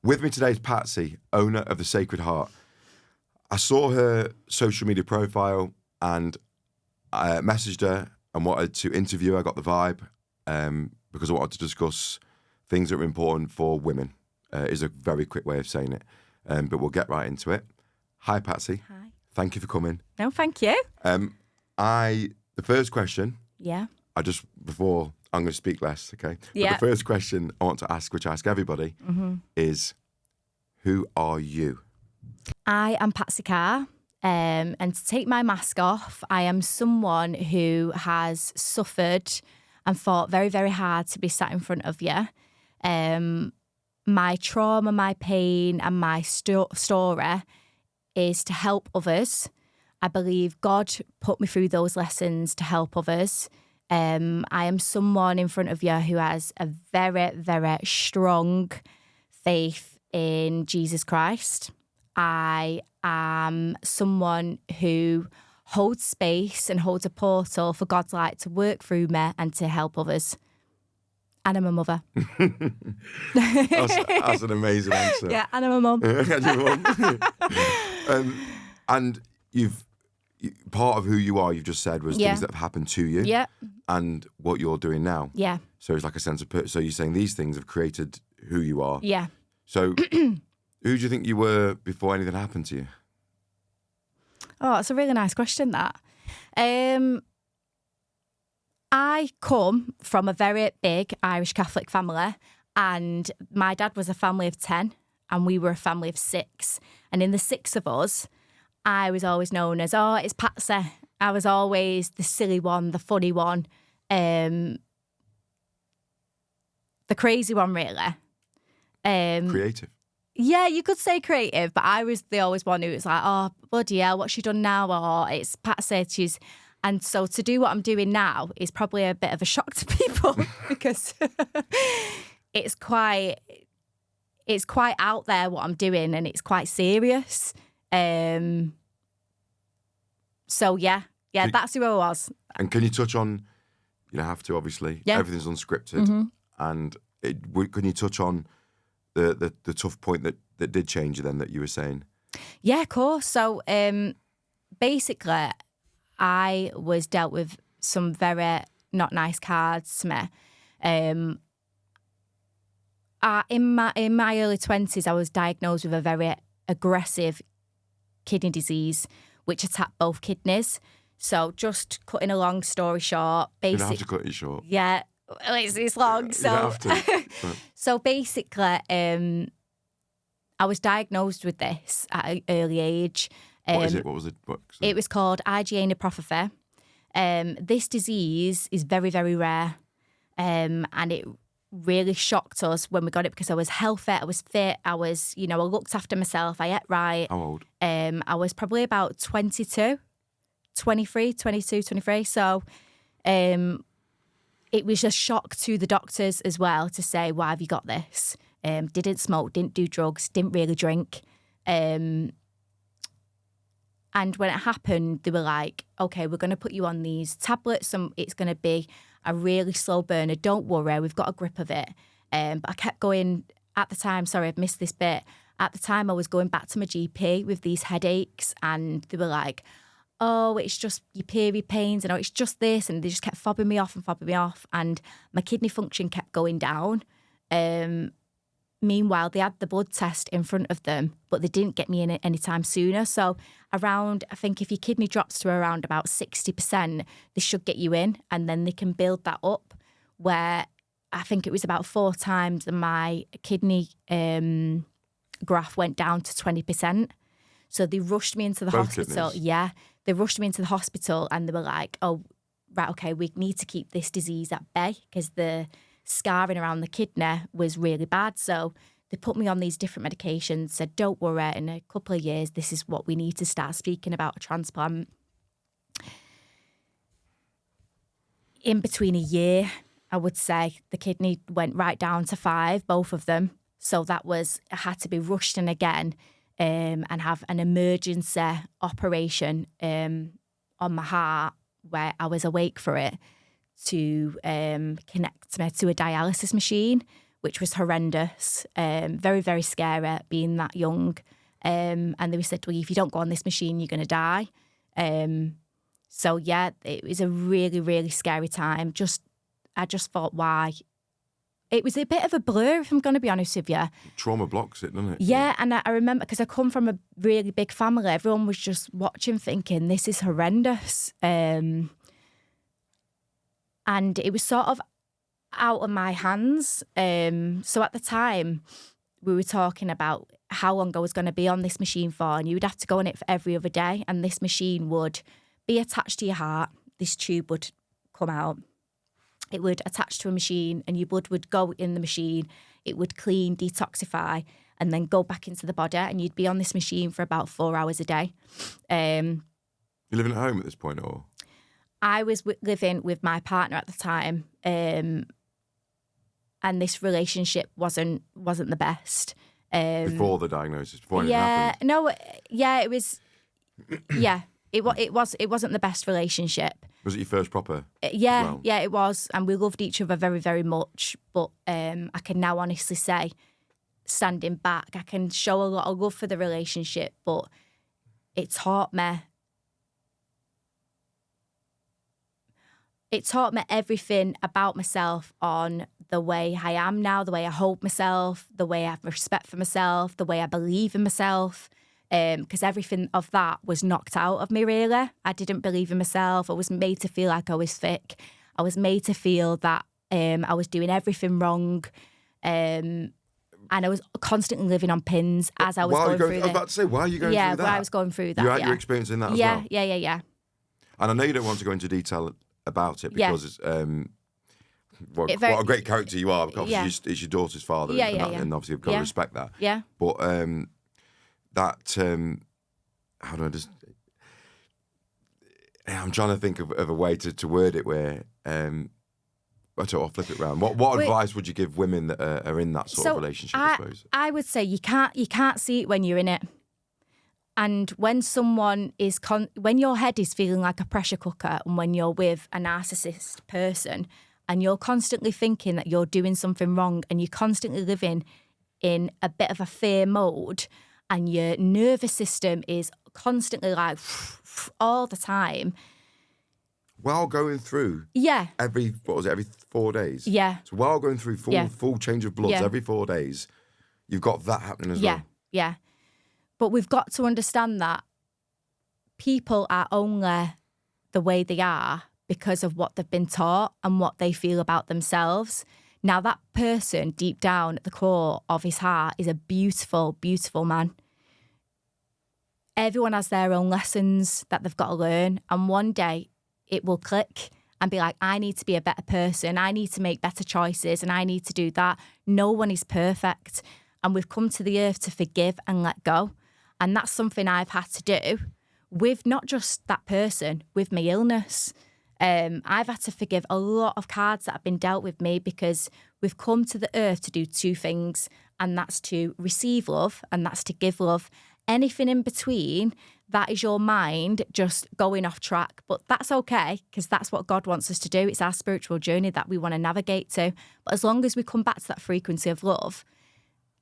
With me today is Patsy, owner of the Sacred Heart. I saw her social media profile and I messaged her and wanted to interview her. I got the vibe because I wanted to discuss things that are important for women. Is a very quick way of saying it, but we'll get right into it. Hi, Patsy. Hi. Thank you for coming. No, thank you. The first question. Yeah. Before I'm going to speak less, okay? Yeah. But the first question I want to ask, which I ask everybody, is who are you? I am Patsy Carr. And to take my mask off, I am someone who has suffered and fought very, very hard to be sat in front of you. My trauma, my pain, and my story is to help others. I believe God put me through those lessons to help others. I am someone in front of you who has a very, very strong faith in Jesus Christ. I am someone who holds space and holds a portal for God's light to work through me and to help others. And I'm a mother. That's an amazing answer. Yeah, and I'm a mum. And your mum. And part of who you are, you've just said, was things that have happened to you. Yeah. And what you're doing now. Yeah. So it's like a sense of purpose. So you're saying these things have created who you are. Yeah. So who do you think you were before anything happened to you? Oh, it's a really nice question, that. I come from a very big Irish Catholic family, and my dad was a family of 10 and we were a family of 6. And in the 6 of us, I was always known as, it's Patsy. I was always the silly one, the funny one, the crazy one, really. Creative. Yeah, you could say creative, but I was the always one who was like, oh, bloody hell, what's she done now? Or it's Patsy, And so to do what I'm doing now is probably a bit of a shock to people because it's quite out there what I'm doing, and it's quite serious. So yeah, that's who I was. And can you touch on, you don't have to obviously, everything's unscripted, and can you touch on the tough point that did change you then that you were saying? Yeah, of course. So basically, I was dealt with some very not nice cards to me. In my early 20s, I was diagnosed with a very aggressive kidney disease, which attacked both kidneys. So just cutting a long story short, You don't have to cut it short. Yeah, it's long. So, you don't have to. So basically, I was diagnosed with this at an early age. What is it? What was it? It was called IgA nephropathy. This disease is very, very rare, and it really shocked us when we got it because I was healthy, I was fit, I looked after myself, I ate right. How old? I was probably about 22, 23. So it was a shock to the doctors as well to say, why have you got this? Didn't smoke, didn't do drugs, didn't really drink. And when it happened, they were like, okay, we're going to put you on these tablets and it's going to be a really slow burner. Don't worry, we've got a grip of it. But I kept going at the time. Sorry, I've missed this bit. At the time, I was going back to my GP with these headaches and they were like, oh, it's just your period pains and it's just this. And they just kept fobbing me off. And my kidney function kept going down. Meanwhile, they had the blood test in front of them, but they didn't get me in it anytime sooner. So I think if your kidney drops to around about 60%, they should get you in and then they can build that up, where I think it was about 4 times my kidney graph went down to 20%. So they rushed me into the hospital. Kidneys. Yeah, they rushed me into the hospital and they were like, oh, right, okay, we need to keep this disease at bay because the scarring around the kidney was really bad. So they put me on these different medications, said, don't worry, in a couple of years, this is what we need to start speaking about a transplant. In between a year, I would say, the kidney went right down to 5, both of them. So I had to be rushed in again and have an emergency operation on my heart where I was awake for it, to connect me to a dialysis machine, which was horrendous, very, very scary being that young. And they said, well, if you don't go on this machine, you're going to die. So, yeah, it was a really, really scary time. I just thought, why? It was a bit of a blur, if I'm going to be honest with you. Trauma blocks it, doesn't it? Yeah, and I remember, because I come from a really big family, everyone was just watching thinking, this is horrendous. And it was sort of out of my hands. So at the time, we were talking about how long I was going to be on this machine for, and you would have to go on it for every other day, and this machine would be attached to your heart. This tube would come out. It would attach to a machine, and your blood would go in the machine. It would clean, detoxify, and then go back into the body, and you'd be on this machine for about 4 hours a day. You're living at home at this point, or? I was living with my partner at the time, and this relationship wasn't the best. Before the diagnosis, before anything happened? It was. Yeah, it wasn't the best relationship. Was it your first proper? Yeah, it was, and we loved each other very, very much. But I can now honestly say, standing back, I can show a lot of love for the relationship, but it taught me. It taught me everything about myself, on the way I am now, the way I hold myself, the way I have respect for myself, the way I believe in myself. Because everything of that was knocked out of me, really. I didn't believe in myself. I was made to feel like I was thick. I was made to feel that I was doing everything wrong. And I was constantly living on pins as I was going through that. I was about to say, why are you going through that? Yeah, while I was going through that, You're experiencing that as well? Yeah. And I know you don't want to go into detail about it because it's... what a great character you are, because it's your daughter's father, and obviously you've got to respect that. Yeah. But how do I just... I'm trying to think of a way to word it where... I'll flip it around. What advice would you give women that are in that sort of relationship, I suppose? I would say you can't see it when you're in it. And when someone is... when your head is feeling like a pressure cooker, and when you're with a narcissist person and you're constantly thinking that you're doing something wrong, and you're constantly living in a bit of a fear mode, and your nervous system is constantly like all the time. While going through every 4 days? Yeah. So while going through full change of bloods every 4 days, you've got that happening as well? Yeah. But we've got to understand that people are only the way they are because of what they've been taught and what they feel about themselves. Now, that person deep down at the core of his heart is a beautiful, beautiful man. Everyone has their own lessons that they've got to learn. And one day it will click and be like, I need to be a better person. I need to make better choices, and I need to do that. No one is perfect. And we've come to the earth to forgive and let go. And that's something I've had to do with not just that person, with my illness. I've had to forgive a lot of cards that have been dealt with me, because we've come to the earth to do two things, and that's to receive love and that's to give love. Anything in between, that is your mind just going off track. But that's okay, because that's what God wants us to do. It's our spiritual journey that we want to navigate to. But as long as we come back to that frequency of love,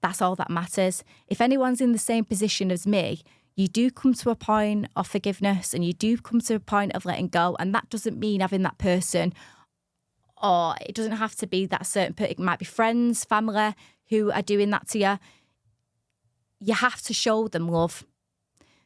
that's all that matters. If anyone's in the same position as me, you do come to a point of forgiveness, and you do come to a point of letting go. And that doesn't mean having that person, or it doesn't have to be that certain person. It might be friends, family who are doing that to you. You have to show them love,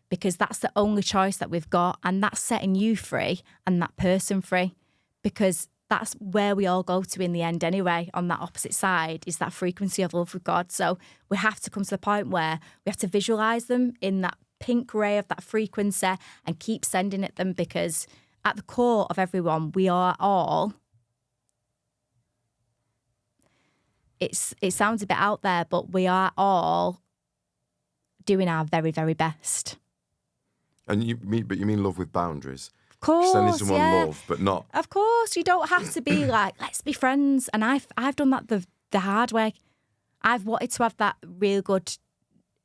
because that's the only choice that we've got. And that's setting you free and that person free, because that's where we all go to in the end anyway. On that opposite side is that frequency of love with God. So we have to come to the point where we have to visualise them in that pink ray of that frequency and keep sending it them, because at the core of everyone, we are all... It sounds a bit out there, but we are all doing our very, very best. And you mean love with boundaries? Of course, sending someone love, but not... Of course, you don't have to be like, let's be friends. And I've done that the hard way. I've wanted to have that real good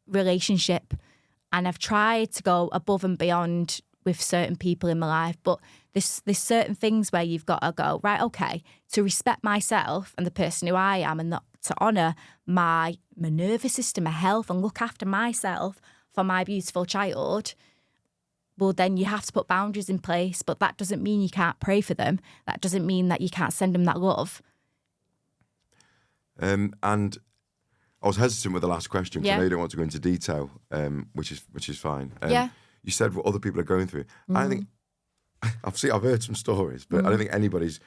relationship, and I've tried to go above and beyond with certain people in my life, but there's certain things where you've got to go, right, okay, to respect myself and the person who I am, and not to honour my nervous system, my health, and look after myself for my beautiful child. Well, then you have to put boundaries in place, but that doesn't mean you can't pray for them. That doesn't mean that you can't send them that love. And I was hesitant with the last question because I know you don't want to go into detail, which is fine. You said what other people are going through. I think I've heard some stories, but I don't think anybody's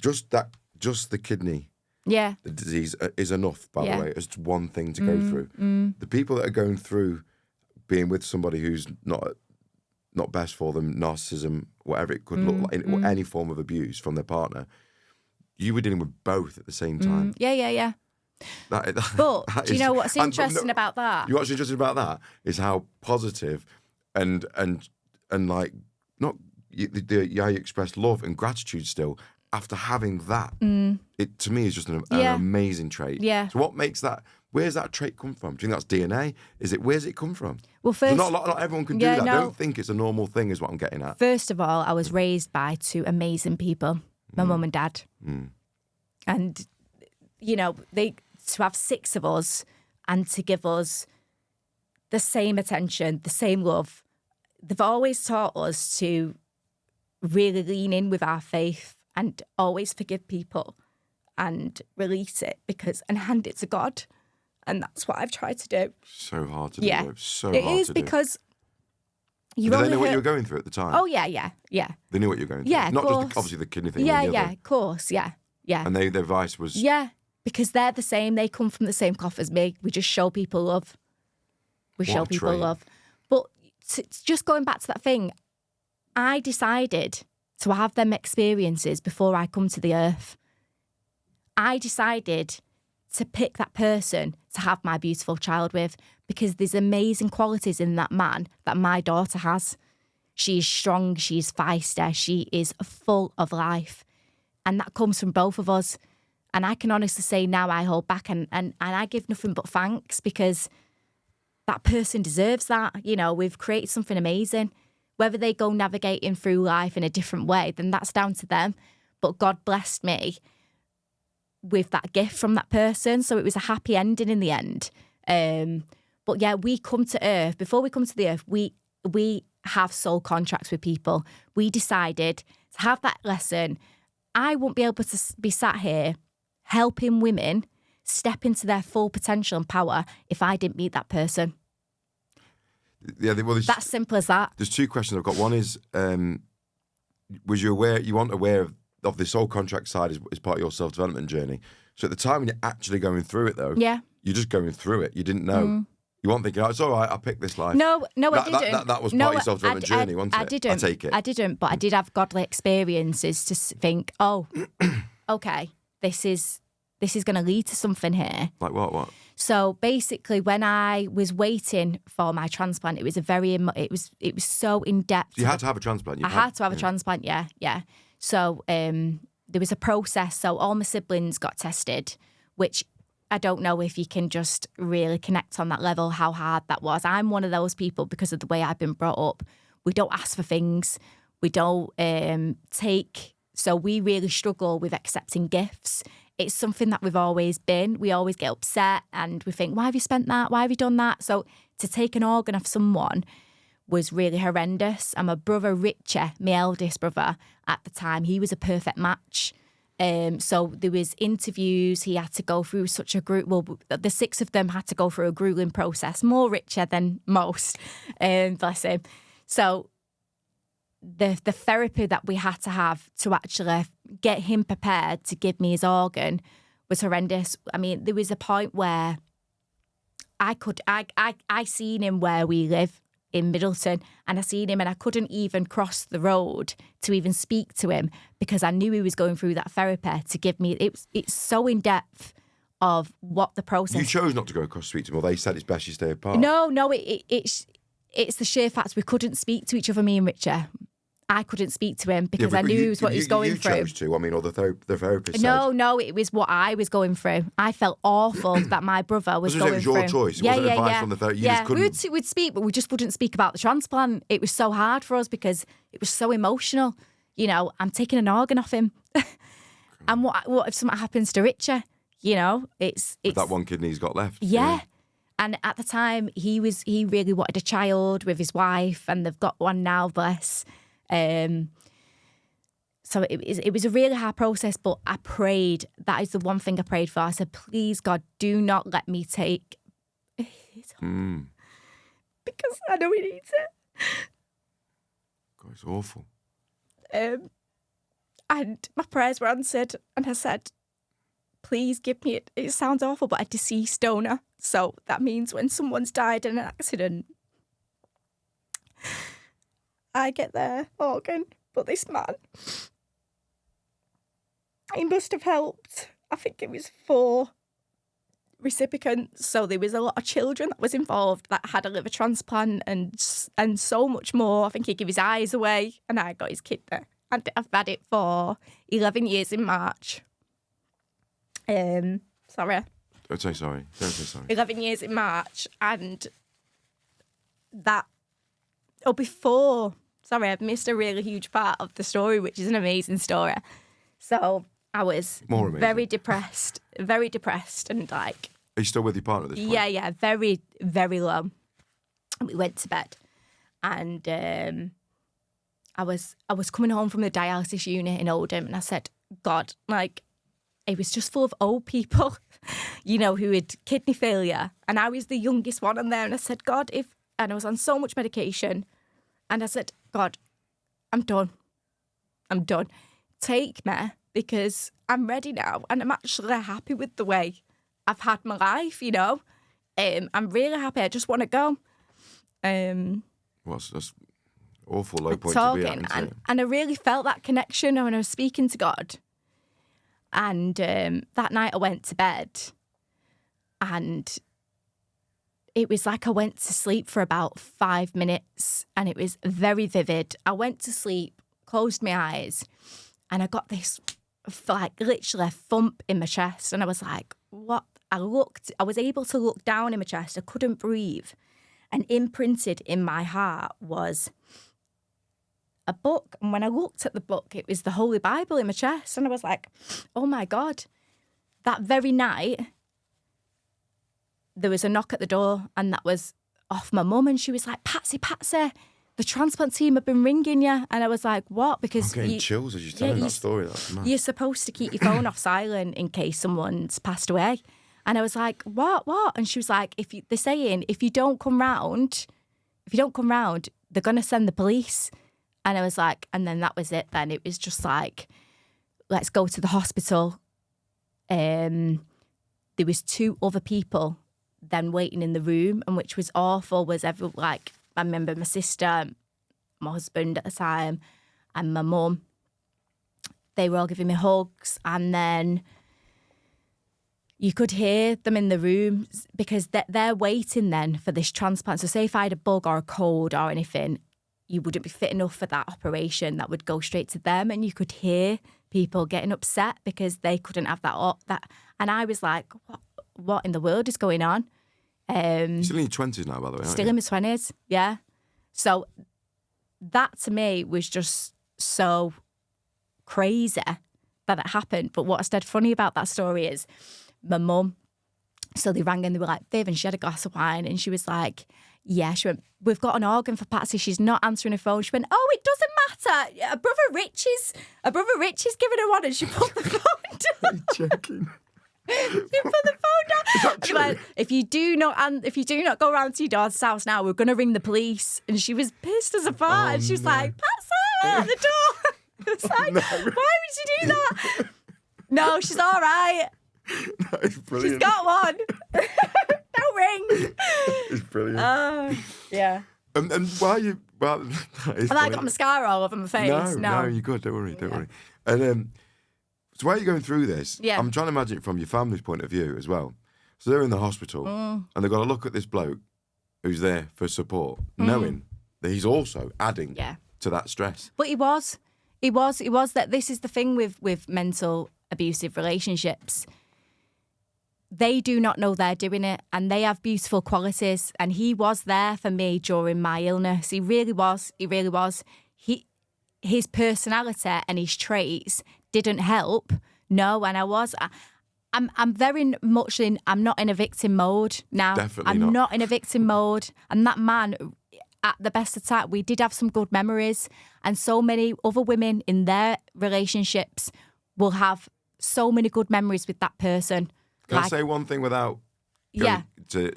just the kidney. Yeah. The disease is enough, by the way. It's one thing to go through. The people that are going through being with somebody who's not best for them, narcissism, whatever it could look like, or any form of abuse from their partner, you were dealing with both at the same time. Yeah. But do you know what's interesting about that? What's interesting about that is how positive and like not how you express love and gratitude still after having that. It to me is just an amazing trait. Yeah. So what makes that? Where's that trait come from? Do you think that's DNA? Where's it come from? Well, first, not everyone can do that. I don't think it's a normal thing, is what I'm getting at. First of all, I was raised by two amazing people, my mum and dad, and to have 6 of us and to give us the same attention, the same love. They've always taught us to really lean in with our faith and always forgive people and release it and hand it to God. And that's what I've tried to do. So hard to do. So it hard is to do. because Did they know what you were going through at the time? Oh, yeah. They knew what you were going through? Yeah, Not of just obviously the kidney thing. Yeah, of course, yeah. And their advice was... Yeah, because they're the same. They come from the same cloth as me. We just show people love. Love. But just going back to that thing, I decided to have them experiences before I come to the earth. I decided to pick that person to have my beautiful child with because there's amazing qualities in that man that my daughter has. She's strong, she's feisty, she is full of life. And that comes from both of us. And I can honestly say now I hold back and I give nothing but thanks because that person deserves that. We've created something amazing. Whether they go navigating through life in a different way, then that's down to them. But God blessed me with that gift from that person. So it was a happy ending in the end. But yeah, we come to earth. Before we come to the earth, we have soul contracts with people. We decided to have that lesson. I won't be able to be sat here helping women step into their full potential and power if I didn't meet that person. Yeah, that's simple as that. There's 2 questions I've got. One is, was you aware? You weren't aware of the soul contract side as part of your self-development journey. So at the time when you're actually going through it, though, you're just going through it. You didn't know. You weren't thinking, it's all right, I picked this life. No, I didn't. That was part of your self-development journey, wasn't it? I didn't. I take it. I didn't, but I did have godly experiences to think, okay, this is going to lead to something here. Like what? So basically, when I was waiting for my transplant, it was it was so in depth. So you had to have a transplant. I had to have a transplant. Yeah. So there was a process. So all my siblings got tested, which I don't know if you can just really connect on that level how hard that was. I'm one of those people because of the way I've been brought up. We don't ask for things. We don't take. So we really struggle with accepting gifts. It's something that we've always been. We always get upset and we think, why have you spent that? Why have you done that? So to take an organ off someone was really horrendous. And my brother Richard, my eldest brother at the time, he was a perfect match. So there was interviews. He had to go through such a group. Well, the 6 of them had to go through a grueling process, more Richard than most. Bless him. So the therapy that we had to have to actually get him prepared to give me his organ was horrendous. I mean, there was a point where I seen him where we live in Middleton, and I seen him and I couldn't even cross the road to even speak to him because I knew he was going through that therapy to give me. It's so in depth of what the process. You chose not to go across to speak to him, or they said it's best you stay apart. No, it's the sheer fact we couldn't speak to each other, me and Richard. I couldn't speak to him because I knew what he was going through. You chose to, I mean, or the therapist No, it was what I was going through. I felt awful that my brother was going through. It was your choice. It wasn't advice from the therapist. You just couldn't... We'd speak, but we just wouldn't speak about the transplant. It was so hard for us because it was so emotional. You know, I'm taking an organ off him. And what if something happens to Richard? You know, it's that one kidney he's got left. Yeah. And at the time, he really wanted a child with his wife, and they've got one now, bless. So it was a really hard process, but I prayed. That is the one thing I prayed for. I said, please, God, do not let me take his because I know he needs it. God, it's awful. And my prayers were answered, and I said, please give me it sounds awful, but a deceased donor. So that means when someone's died in an accident, I get their organ. But this man, he must have helped. I think it was 4 recipients. So there was a lot of children that was involved that had a liver transplant and so much more. I think he gave his eyes away, and I got his kidney. And I've had it for 11 years in March. Sorry. Don't say sorry. 11 years in March, and that, before, sorry, I've missed a really huge part of the story, which is an amazing story. So I was very depressed, and like... Are you still with your partner at this point? Yeah, very, very low. And we went to bed, and I was coming home from the dialysis unit in Oldham, and I said, God, like, it was just full of old people, you know, who had kidney failure. And I was the youngest one on there. And I said, God, and I was on so much medication. And I said, God, I'm done. Take me, because I'm ready now. And I'm actually happy with the way I've had my life, you know. I'm really happy. I just want to go. Well, that's awful low point to be at. And I really felt that connection when I was speaking to God. And that night I went to bed, and it was like I went to sleep for about 5 minutes, and it was very vivid. I went to sleep, closed my eyes, and I got this, like, literally a thump in my chest. And I was like, what? I was able to look down in my chest. I couldn't breathe. And imprinted in my heart was a book. And when I looked at the book, it was the Holy Bible in my chest. And I was like, oh my God. That very night, there was a knock at the door, and that was off my mum. And she was like, Patsy, the transplant team have been ringing you. And I was like, what? Because I'm getting chills as you're telling that story. That's mad. You're supposed to keep your phone off silent in case someone's passed away. And I was like, what? And she was like, they're saying, if you don't come round, they're going to send the police. And I was like, and then that was it then. It was just like, let's go to the hospital. There was 2 other people then waiting in the room, and which was awful, I remember my sister, my husband at the time, and my mum. They were all giving me hugs, and then you could hear them in the room because they're waiting then for this transplant. So say if I had a bug or a cold or anything, you wouldn't be fit enough for that operation. That would go straight to them, and you could hear people getting upset because they couldn't have that. And I was like, what in the world is going on? You're still in your 20s now, by the way, Still in my 20s, yeah. So that to me was just so crazy that it happened. But what's dead funny about that story is my mum, so they rang and they were like, Viv, and she had a glass of wine, and she was like, yeah, she went, we've got an organ for Patsy. She's not answering her phone. She went, oh, it doesn't matter. A brother Rich is giving her one, and she put the phone down. Are you joking? She put the phone down. Is that true? Like, if you do not go round to your daughter's house now, we're going to ring the police. And she was pissed as a fart. And she was like, Patsy, at the door. I was like, why would you do that? No, she's all right. That is brilliant. She's got one. Don't ring. It's brilliant. Yeah. And why you... Well, that is Have I got mascara all over my face? No, you're good. Don't worry. And so why are you going through this? Yeah. I'm trying to imagine it from your family's point of view as well. So they're in the hospital and they've got to look at this bloke who's there for support, knowing that he's also adding to that stress. But he was that. This is the thing with mental abusive relationships. They do not know they're doing it, and they have beautiful qualities. And he was there for me during my illness. He really was. He really was. His personality and his traits didn't help. No, and I'm very much in. I'm not in a victim mode now. Definitely I'm not in a victim mode. And that man, at the best of time, we did have some good memories, and so many other women in their relationships will have so many good memories with that person. Can I say one thing without going to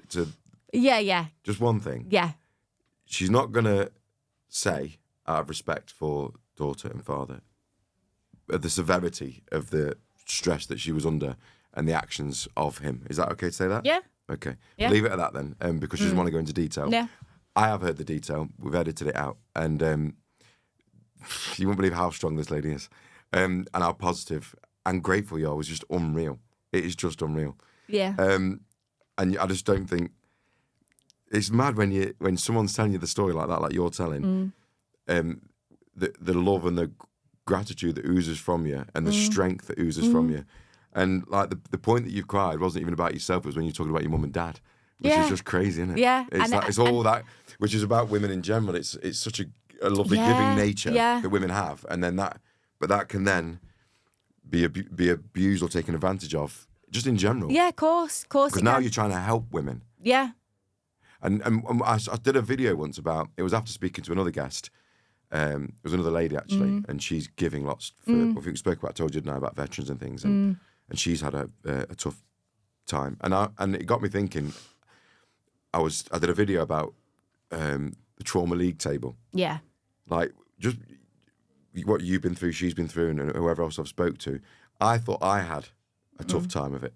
just one thing? Yeah. She's not going to say, out of respect for daughter and father, the severity of the stress that she was under and the actions of him. Is that okay to say that? Yeah. Okay. Yeah. Leave it at that then, because she doesn't want to go into detail. Yeah. I have heard the detail. We've edited it out. And you won't believe how strong this lady is, and how positive and grateful you are was just unreal. It is just unreal. Yeah. And I just don't think it's mad when someone's telling you the story like that, like you're telling, the love and the gratitude that oozes from you and the strength that oozes from you. And like the point that you've cried wasn't even about yourself, it was when you talked about your mum and dad, which is just crazy, isn't it? Yeah. It's all that, which is about women in general. It's such a lovely giving nature that women have. And then that can then be abused or taken advantage of, just in general. Yeah, of course. Because now you're trying to help women. Yeah. And I did a video once about, it was after speaking to another guest. It was another lady actually, and she's giving lots. I think we spoke about, I told you now about veterans and things, and she's had a tough time. And it got me thinking. I did a video about the trauma league table. Yeah. Like just what you've been through, she's been through, and whoever else I've spoke to. I thought I had a tough time of it.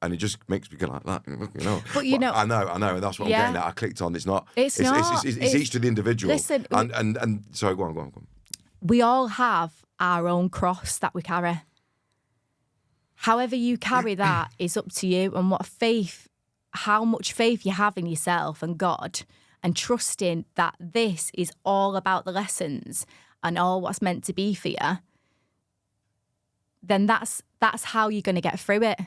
And it just makes me go like that, you know. But you know, I know, and that's what I'm getting at. I clicked on. It's not. It's not. It's each to the individual. Listen, and sorry, go on. We all have our own cross that we carry. However you carry that is up to you, and how much faith you have in yourself and God, and trusting that this is all about the lessons and all what's meant to be for you. Then that's how you're going to get through it.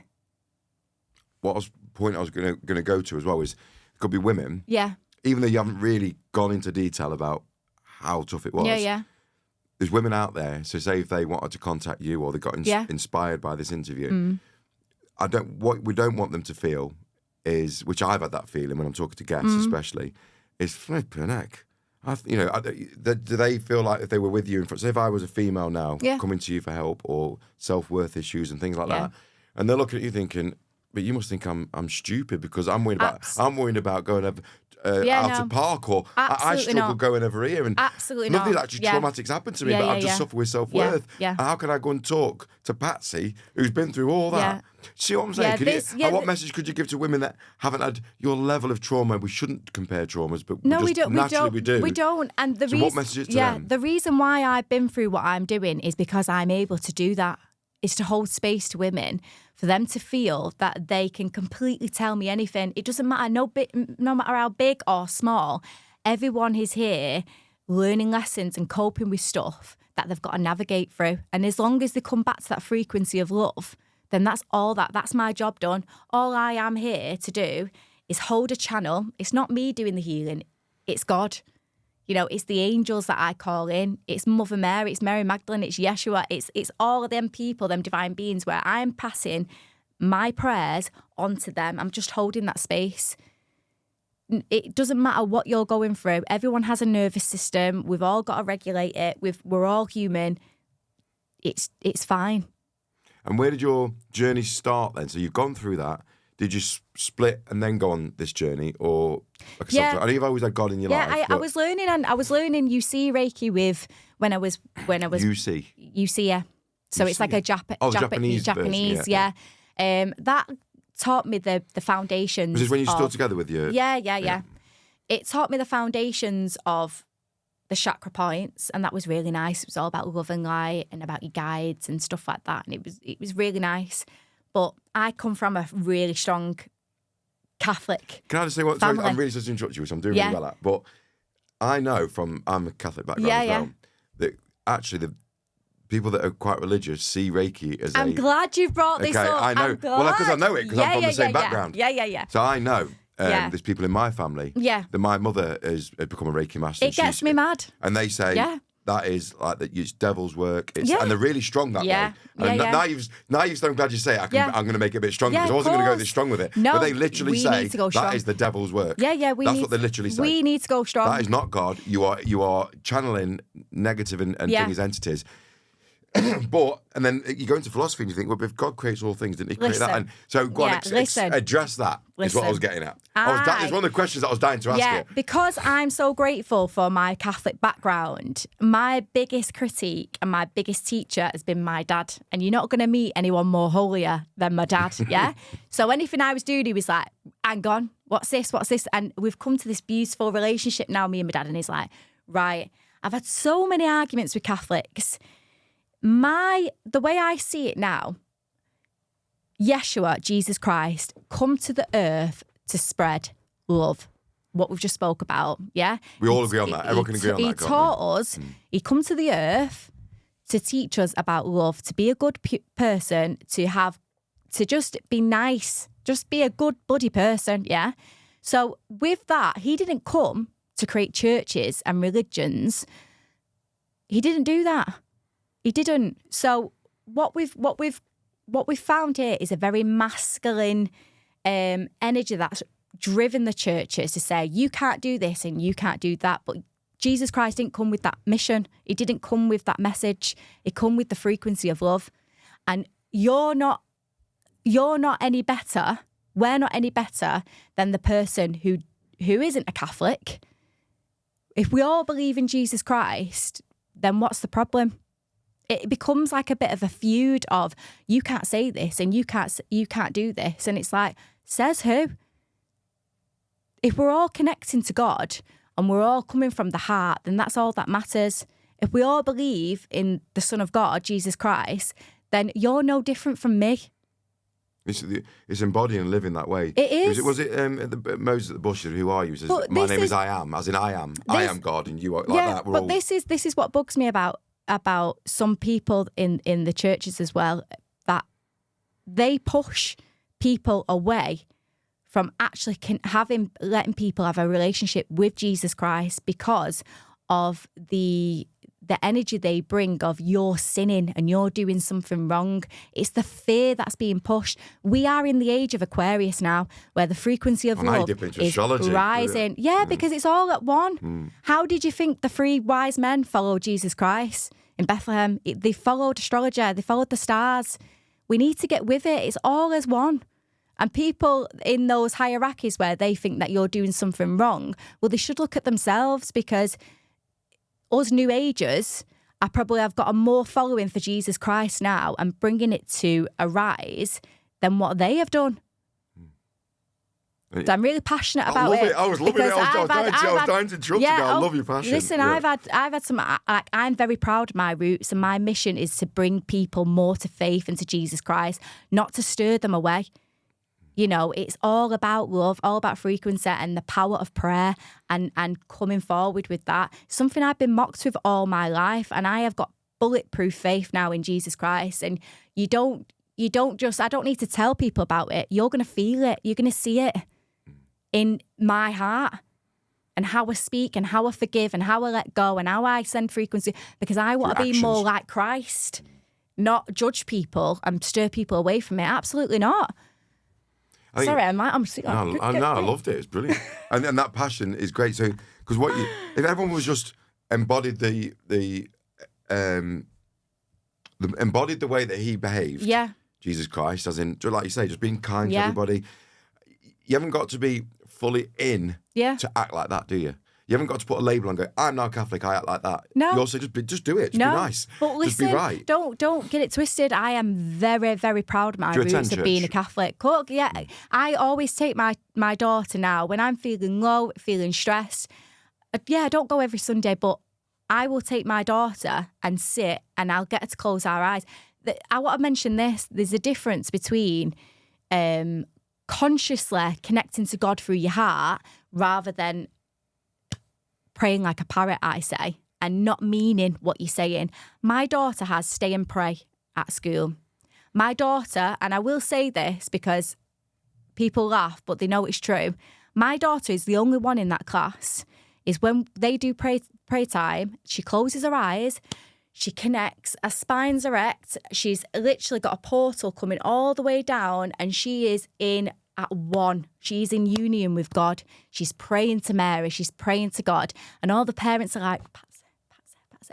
Point I was going to go to as well is, it could be women. Yeah. Even though you haven't really gone into detail about how tough it was. Yeah. There's women out there. So say if they wanted to contact you or they got inspired by this interview, what we don't want them to feel is, which I've had that feeling when I'm talking to guests, especially, is flipping heck. Do they feel like if they were with you, say if I was a female now coming to you for help or self-worth issues and things like that, and they're looking at you thinking, but you must think I'm stupid because I'm worried about going out to park, or I struggle going over here, and absolutely nothing not. actually traumatic's happened to me, but I just suffer with self-worth. Yeah. And how can I go and talk to Patsy, who's been through all that? See what I'm saying? What message could you give to women that haven't had your level of trauma? We shouldn't compare traumas, but we don't. We don't. And what message is to them? The reason why I've been through what I'm doing is because I'm able to do that. Is to hold space to women, for them to feel that they can completely tell me anything. It doesn't matter, no matter how big or small. Everyone is here learning lessons and coping with stuff that they've got to navigate through. And as long as they come back to that frequency of love, then that's my job done. All I am here to do is hold a channel. It's not me doing the healing, it's God. You know, it's the angels that I call in. It's Mother Mary, it's Mary Magdalene, it's Yeshua. It's all of them people, them divine beings, where I'm passing my prayers onto them. I'm just holding that space. It doesn't matter what you're going through. Everyone has a nervous system. We've all got to regulate it. We're all human. It's fine. And where did your journey start then? So you've gone through that. Did you split and then go on this journey, or I know you've always had God in your life? Yeah, I was learning, and I was learning UC Reiki when I was UC. Yeah. So UC, it's like a Japanese Japanese, version, yeah. That taught me the foundations. Was this when you still together with your? Yeah. It taught me the foundations of the chakra points, and that was really nice. It was all about love and light and about your guides and stuff like that, and it was really nice. But I come from a really strong Catholic Can I just say family. I'm really supposed to interrupt you, which I'm doing really well at. But I know I'm a Catholic background as well. that actually the people that are quite religious see Reiki as I'm glad you brought this up. I know. Well, because I know it, because I'm from the same background. Yeah. So I know there's people in my family that my mother has become a Reiki master. It gets me mad. And they say that is like that. It's devil's work. And they're really strong that way. And now you've. I'm glad you say it. I'm going to make it a bit stronger because I wasn't going to go this strong with it. No, but they literally say that is the devil's work. Yeah. That's what they literally say. We need to go strong. That is not God. You are channeling negative and things entities. And then you go into philosophy and you think, well, if God creates all things, didn't he create that? And so go on, address that. Is what I was getting at. It's one of the questions that I was dying to ask you. Because I'm so grateful for my Catholic background, my biggest critique and my biggest teacher has been my dad. And you're not going to meet anyone more holier than my dad, yeah? So anything I was doing, he was like, hang on, what's this? And we've come to this beautiful relationship now, me and my dad, and he's like, right, I've had so many arguments with Catholics. The way I see it now, Yeshua, Jesus Christ, come to the earth to spread love. What we've just spoke about, yeah? We all agree on that. Everyone can agree on that. He taught us, he come to the earth to teach us about love, to be a good person, to just be nice, just be a good buddy person, yeah? So with that, he didn't come to create churches and religions. He didn't do that. He didn't. So what we've found here is a very masculine energy that's driven the churches to say you can't do this and you can't do that. But Jesus Christ didn't come with that mission. He didn't come with that message. He come with the frequency of love. And you're not any better. We're not any better than the person who isn't a Catholic. If we all believe in Jesus Christ, then what's the problem? It becomes like a bit of a feud of you can't say this and you can't do this. And it's like, says who? If we're all connecting to God and we're all coming from the heart, then that's all that matters. If we all believe in the Son of God, Jesus Christ, then you're no different from me. It's embodying and living that way. It is. Was it Moses at the bush? Who are you? He says, my name is I am, as in I am. I am God, and you are like that. This is what bugs me about some people in the churches as well, that they push people away from actually letting people have a relationship with Jesus Christ because of the energy they bring of you're sinning and you're doing something wrong. It's the fear that's being pushed. We are in the age of Aquarius now, where the frequency of love is rising. Yeah, because it's all at one. How did you think the 3 wise men followed Jesus Christ in Bethlehem? They followed astrology. They followed the stars. We need to get with it. It's all as one. And people in those hierarchies where they think that you're doing something wrong, well, they should look at themselves, because us New Agers, I probably have got a more following for Jesus Christ now and bringing it to a rise than what they have done. So I'm really passionate about it. I was loving it. I was dying to interrupt you. I love your passion. Listen, I've had some. I'm very proud of my roots, and my mission is to bring people more to faith and to Jesus Christ, not to stir them away. You know, it's all about love, all about frequency and the power of prayer and coming forward with that. Something I've been mocked with all my life, and I have got bulletproof faith now in Jesus Christ. And I don't need to tell people about it. You're going to feel it. You're going to see it in my heart, and how I speak and how I forgive and how I let go and how I send frequency, because I want to be more like Christ, not judge people and stir people away from it. Absolutely not. Sorry, I loved it. It's brilliant, and that passion is great. So, because if everyone was just embodied embodied the way that he behaved, Jesus Christ, as in, like you say, just being kind to everybody. You haven't got to be fully in to act like that, do you? You haven't got to put a label on and go, I'm now Catholic, I act like that. No. You also just do it. Just be nice. But listen, just be right. Don't get it twisted. I am very, very proud of my roots of being a Catholic. Yeah, I always take my daughter now when I'm feeling low, feeling stressed. I don't go every Sunday, but I will take my daughter and sit, and I'll get her to close our eyes. I want to mention this. There's a difference between consciously connecting to God through your heart rather than praying like a parrot, I say. and not meaning what you're saying. My daughter has stay and pray at school. My daughter, and I will say this because people laugh, but they know it's true. My daughter is the only one in that class, is when they do pray time, she closes her eyes, she connects, her spine's erect, she's literally got a portal coming all the way down, and she is in at one. She's in union with God. She's praying to Mary, she's praying to God, and all the parents are like, Patsy.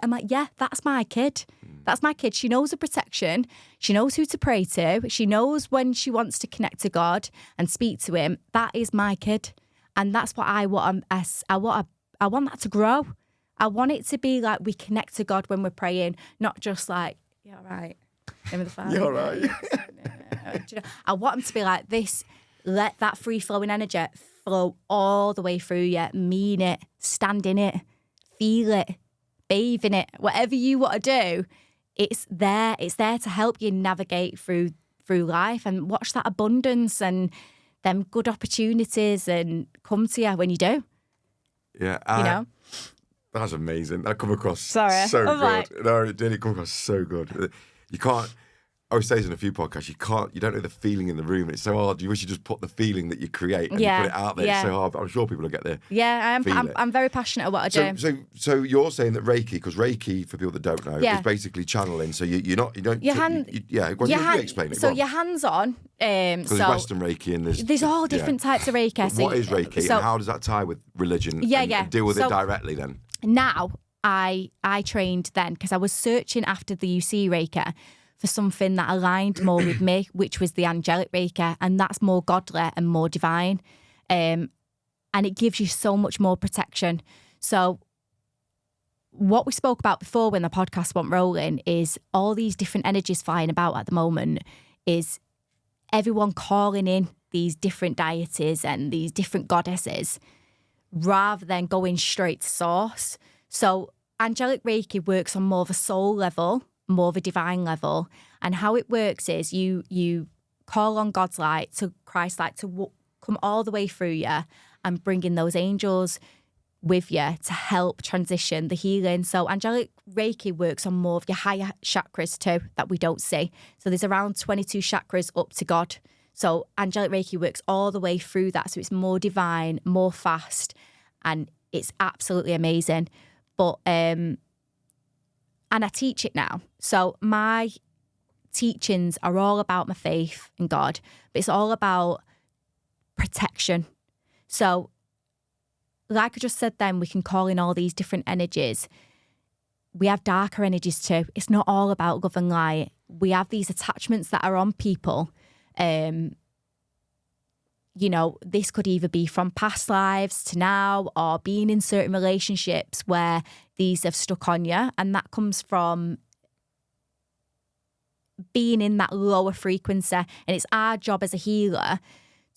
I'm like, yeah, that's my kid. That's my kid. She knows her protection. She knows who to pray to. She knows when she wants to connect to God and speak to him. That is my kid. And that's what I want. I want that to grow. I want it to be like we connect to God when we're praying, not just like, yeah, all right. Name of the Father. Yeah, all right. I want them to be like this. Let that free-flowing energy flow all the way through you. Mean it. Stand in it. Feel it. Bathe in it. Whatever you want to do, it's there. It's there to help you navigate through life and watch that abundance and them good opportunities and come to you when you do. Yeah. You know? That's amazing. That come across Sorry. so good. Like... No, it did. It come across so good. You can't... I always say this in a few podcasts, you don't know the feeling in the room. It's so hard. You wish you just put the feeling that you create and you put it out there. It's so hard. But I'm sure people will get there. Yeah, I'm very passionate about what I do. So you're saying that Reiki, because Reiki, for people that don't know, is basically channeling. So you don't... You explain it. So you're hands-on. There's Western Reiki and there's all different types of Reiki. But what is Reiki and how does that tie with religion? And deal with it directly then? Now, I trained then because I was searching after the UC Reiki for something that aligned more with me, which was the angelic Reiki, and that's more godly and more divine. And it gives you so much more protection. So what we spoke about before when the podcast went rolling is all these different energies flying about at the moment is everyone calling in these different deities and these different goddesses rather than going straight to source. So angelic Reiki works on more of a soul level, more of a divine level. And how it works is you call on God's light, to Christ's light, to come all the way through you and bring in those angels with you to help transition the healing. So angelic Reiki works on more of your higher chakras too that we don't see. So there's around 22 chakras up to God. So angelic Reiki works all the way through that. So it's more divine, more fast, and it's absolutely amazing. But and I teach it now. So my teachings are all about my faith in God, but it's all about protection. So like I just said then, we can call in all these different energies. We have darker energies too. It's not all about love and light. We have these attachments that are on people. You know, this could either be from past lives to now or being in certain relationships where these have stuck on you. And that comes from being in that lower frequency. And it's our job as a healer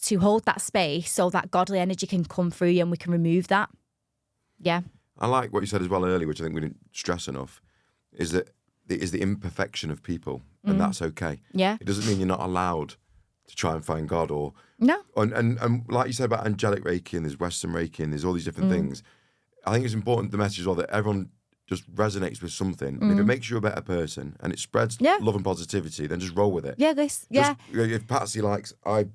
to hold that space so that godly energy can come through you and we can remove that. Yeah. I like what you said as well earlier, which I think we didn't stress enough, is that it is the imperfection of people, and that's okay. Yeah. It doesn't mean you're not allowed to try and find God or... No. And like you said about angelic Reiki and there's Western Reiki and there's all these different things, I think it's important, the message as well, that everyone just resenates with something. And if it makes you a better person and it spreads love and positivity, then just roll with it. Yeah, If Patsy likes, I'm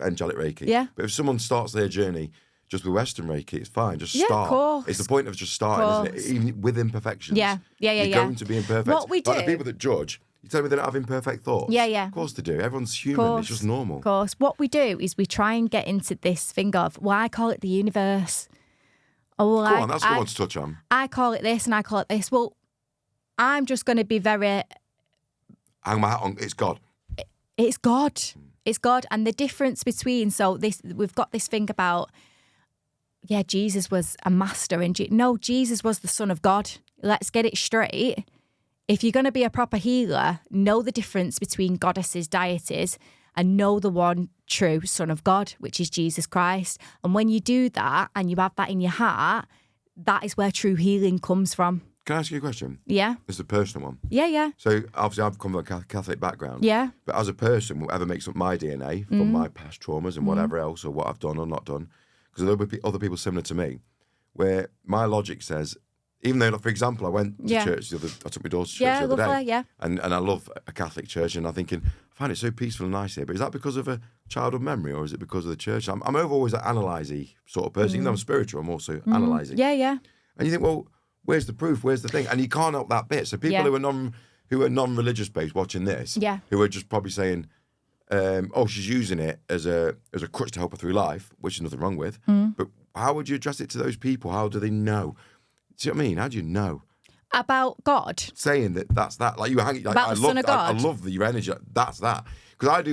angelic Reiki. Yeah. But if someone starts their journey just with Western Reiki, it's fine. Just Yeah, start. of course. It's the point of just starting, isn't it? Even with imperfections. Yeah. You're going to be imperfect. What we do... Like the people that judge, you tell me they don't have imperfect thoughts. Yeah. Of course they do. Everyone's human. It's just normal. Of course. What we do is we try and get into this thing of, well, I call it the universe. Go on, that's what I want to touch on. I call it this and I call it this. Well, I'm just going to be very... Hang my hat on. It's God. It's God. It's God. And the difference between... So we've got this thing about... Yeah, Jesus was a master. No, Jesus was the Son of God. Let's get it straight. If you're going to be a proper healer, know the difference between goddesses, deities, and know the one true Son of God, which is Jesus Christ. And when you do that and you have that in your heart, that is where true healing comes from. Can I ask you a question? Yeah. It's a personal one. Yeah. So obviously I've come from a Catholic background. Yeah. But as a person, whatever makes up my DNA from my past traumas and whatever else, or what I've done or not done, because there'll be other people similar to me, where my logic says, Even though, like, for example, I went to Yeah. church I took my daughter to church Yeah, the other lovely, day. yeah. And I love a Catholic church, and I'm thinking, I find it so peaceful and nice here. But is that because of a childhood memory, or is it because of the church? I'm always an analysing sort of person. Even though I'm spiritual, I'm also analysing. Yeah, yeah. And you think, well, where's the proof? Where's the thing? And you can't help that bit. So people Yeah. who are non-religious based watching this, Yeah. who are just probably saying, oh, she's using it as a crutch to help her through life, which is nothing wrong with. But how would you address it to those people? How do they know? See what I mean? How do you know? About God. Saying that's that. Like you were hanging. Like, About the Son of God. I love your energy. That's that. Because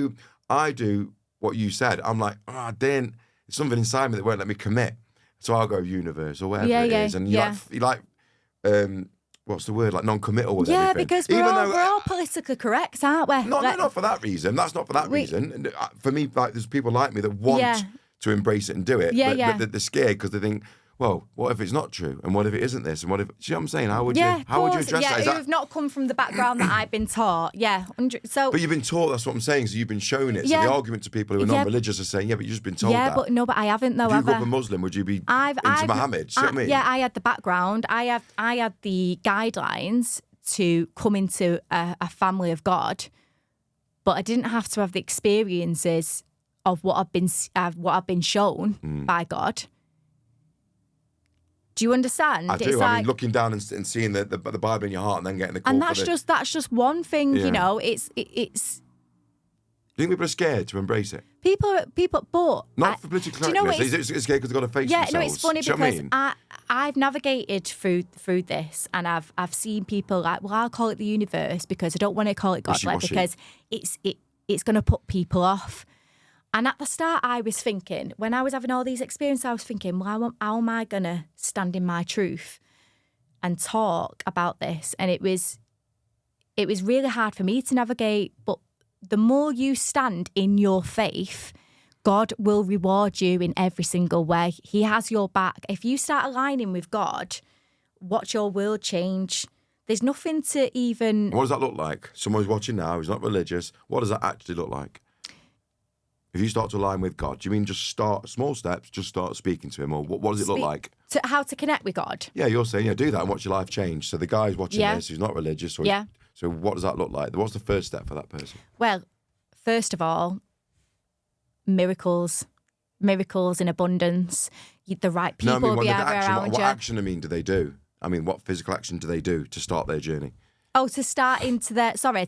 I do what you said. I'm like, oh, there's something inside me that won't let me commit. So I'll go universe or whatever it is. And you like what's the word? Like non-committal with everything. Yeah, because we're all politically correct, aren't we? Not for that reason. That's not for that reason. And for me, like, there's people like me that want to embrace it and do it. But they're scared because they think, well, what if it's not true? And what if it isn't this? And what if... Do you know what I'm saying? How would you address that? Yeah, who've not come from the background that I've been taught. Yeah. So, but you've been taught, that's what I'm saying. So you've been shown it. So the argument to people who are non-religious are saying, yeah, but you've just been told that. Yeah, but I haven't, though, if you grew up a Muslim, would you be into Muhammad? Do you know what I mean? Yeah, I had the background. I had the guidelines to come into a family of God, but I didn't have to have the experiences of what I've been shown by God. Do you understand? I do. It's I mean, looking down and seeing the Bible in your heart, and then getting the call. And that's just one thing. Yeah. You know, it's. Do you think people are scared to embrace it? People, but not for political correctness. Is it scared because they've got to face themselves? No, it's funny because I've navigated through this, and I've seen people like, well, I'll call it the universe because I don't want to call it God, because it's going to put people off. And at the start, I was thinking, when I was having all these experiences, I was thinking, well, how am I going to stand in my truth and talk about this? And it was really hard for me to navigate. But the more you stand in your faith, God will reward you in every single way. He has your back. If you start aligning with God, watch your world change. There's nothing to even... What does that look like? Someone who's watching now who's not religious, what does that actually look like? If you start to align with God, do you mean just start small steps, just start speaking to him? Or what does it look like? How to connect with God? Yeah, you're saying, do that and watch your life change. So the guy's watching this who's not religious. So what does that look like? What's the first step for that person? Well, first of all, miracles in abundance. The right people will be around what you. action, do they do? I mean, what physical action do they do to start their journey? Oh, to start into their... Sorry,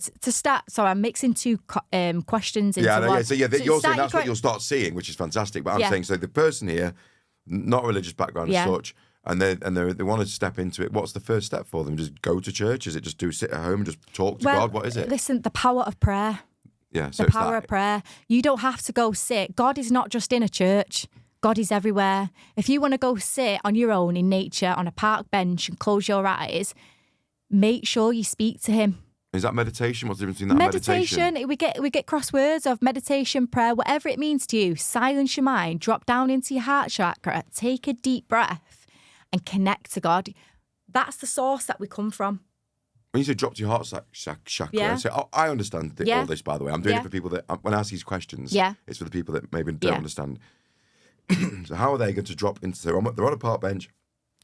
I'm mixing two questions into one. So you're saying that's what you'll start seeing, which is fantastic. But I'm saying, so the person here, not religious background as such, and they want to step into it, what's the first step for them? Just go to church? Is it just sit at home and just talk to God? What is it? Listen, the power of prayer. Yeah, so the power of prayer. You don't have to go sit. God is not just in a church. God is everywhere. If you want to go sit on your own in nature on a park bench and close your eyes... Make sure you speak to him. Is that meditation? What's the difference between that and meditation? We get crosswords of meditation, prayer, whatever it means to you. Silence your mind, drop down into your heart chakra, take a deep breath and connect to God. That's the source that we come from. When you say drop to your heart chakra, so I understand all this, by the way. I'm doing it for people that, when I ask these questions, it's for the people that maybe don't understand. So how are they going to drop into... They're on a park bench.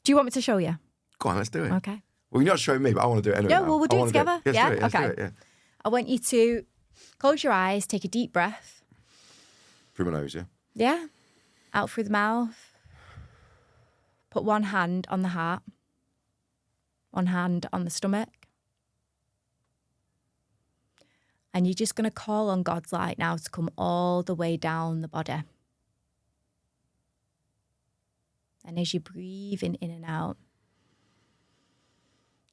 Do you want me to show you? Go on, let's do it. Okay. Well, you're not showing me, but I want to do it anyway. Yeah, well, we'll do it together. Let's do it. I want you to close your eyes, take a deep breath. Through my nose, yeah? Yeah. Out through the mouth. Put one hand on the heart. One hand on the stomach. And you're just going to call on God's light now to come all the way down the body. And as you're breathing in and out,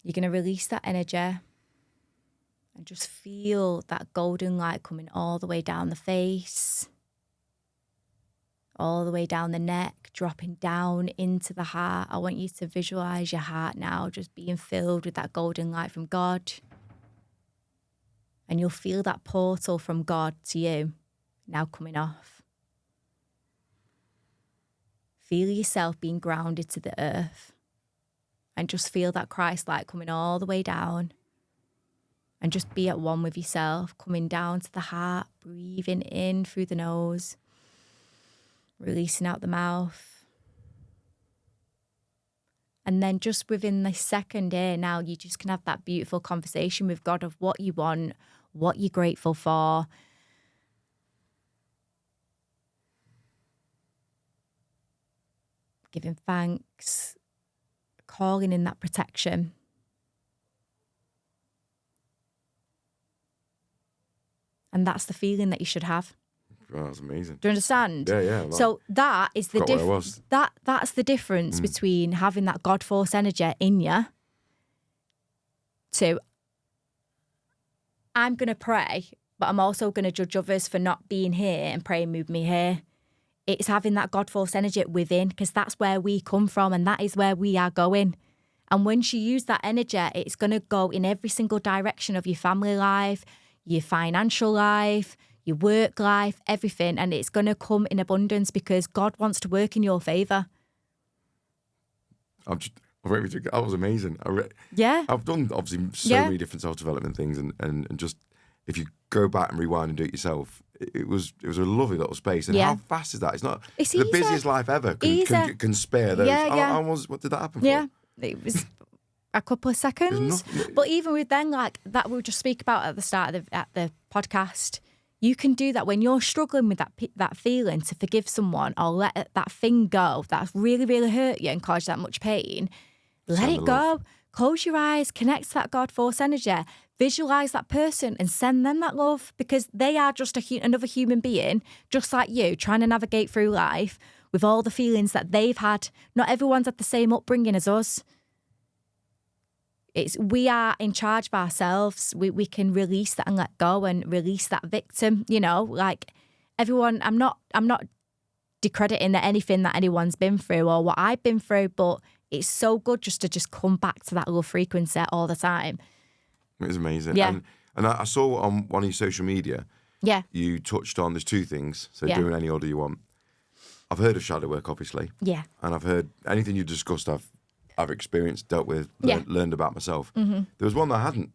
you're going to release that energy and just feel that golden light coming all the way down the face, all the way down the neck, dropping down into the heart. I want you to visualize your heart now just being filled with that golden light from God. And you'll feel that portal from God to you now coming off. Feel yourself being grounded to the earth. And just feel that Christ light coming all the way down. And just be at one with yourself, coming down to the heart, breathing in through the nose, releasing out the mouth. And then just within the second here now, you just can have that beautiful conversation with God of what you want, what you're grateful for. Giving thanks, calling in that protection. And that's the feeling that you should have. Oh, that's amazing. Do you understand? Yeah. Like, so that is the difference. That's the difference between having that God force energy in you to I'm going to pray, but I'm also going to judge others for not being here and pray and move me here. It's having that God force energy within, because that's where we come from and that is where we are going. And once you use that energy, it's going to go in every single direction of your family life, your financial life, your work life, everything. And it's going to come in abundance because God wants to work in your favour. That was amazing. I've done obviously so many different self-development things and just if you go back and rewind and do it yourself, it was a lovely little space. And how fast is that? It's not the easy. busiest life ever can spare those. What did that happen for? Yeah, it was a couple of seconds. But even with them, like that we'll just speak about at the start of the podcast, you can do that when you're struggling with that feeling to forgive someone or let that thing go that's really, really hurt you and caused you that much pain. Let it go. Love. Close your eyes, connect to that God force energy, visualize that person and send them that love because they are just another human being, just like you, trying to navigate through life with all the feelings that they've had. Not everyone's had the same upbringing as us. We are in charge of ourselves. We can release that and let go and release that victim, like everyone, I'm not discrediting anything that anyone's been through or what I've been through, but it's so good just to come back to that love frequency all the time. It was amazing. Yeah. And I saw on one of your social media, yeah, you touched on, there's two things, so do in any order you want. I've heard of shadow work, obviously. Yeah. And I've heard anything you discussed, I've experienced, dealt with, learned about myself. Mm-hmm. There was one that I hadn't.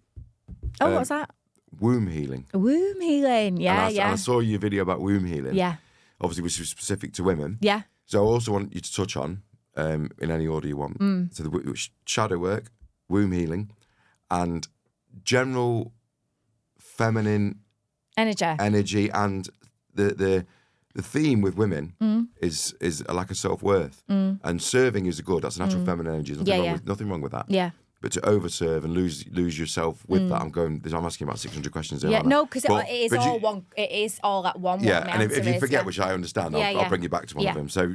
Oh, what's that? Womb healing. Womb healing, and I saw your video about womb healing. Yeah. Obviously, which was specific to women. Yeah. So I also want you to touch on, in any order you want. So the shadow work, womb healing, and general feminine energy, and the theme with women is a lack of self-worth, and serving is good. That's a natural feminine energy. There's nothing wrong with that. Yeah. But to overserve and lose yourself with that, I'm asking about 600 questions there. Yeah, no, because it is all at one. Yeah, and if you forget, which I understand, I'll bring you back to one of them. So,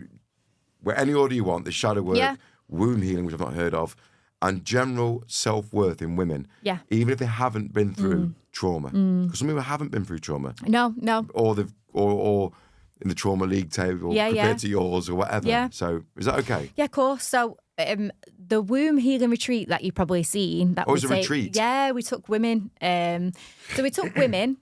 where any order you want, the shadow work, womb healing, which I've not heard of, and general self-worth in women. Yeah. Even if they haven't been through trauma, because some people haven't been through trauma. No. Or in the trauma league table compared to yours or whatever. Yeah. So is that okay? Yeah, of course. So the womb healing retreat that you've probably seen. That was a retreat? Yeah, we took women. So we took women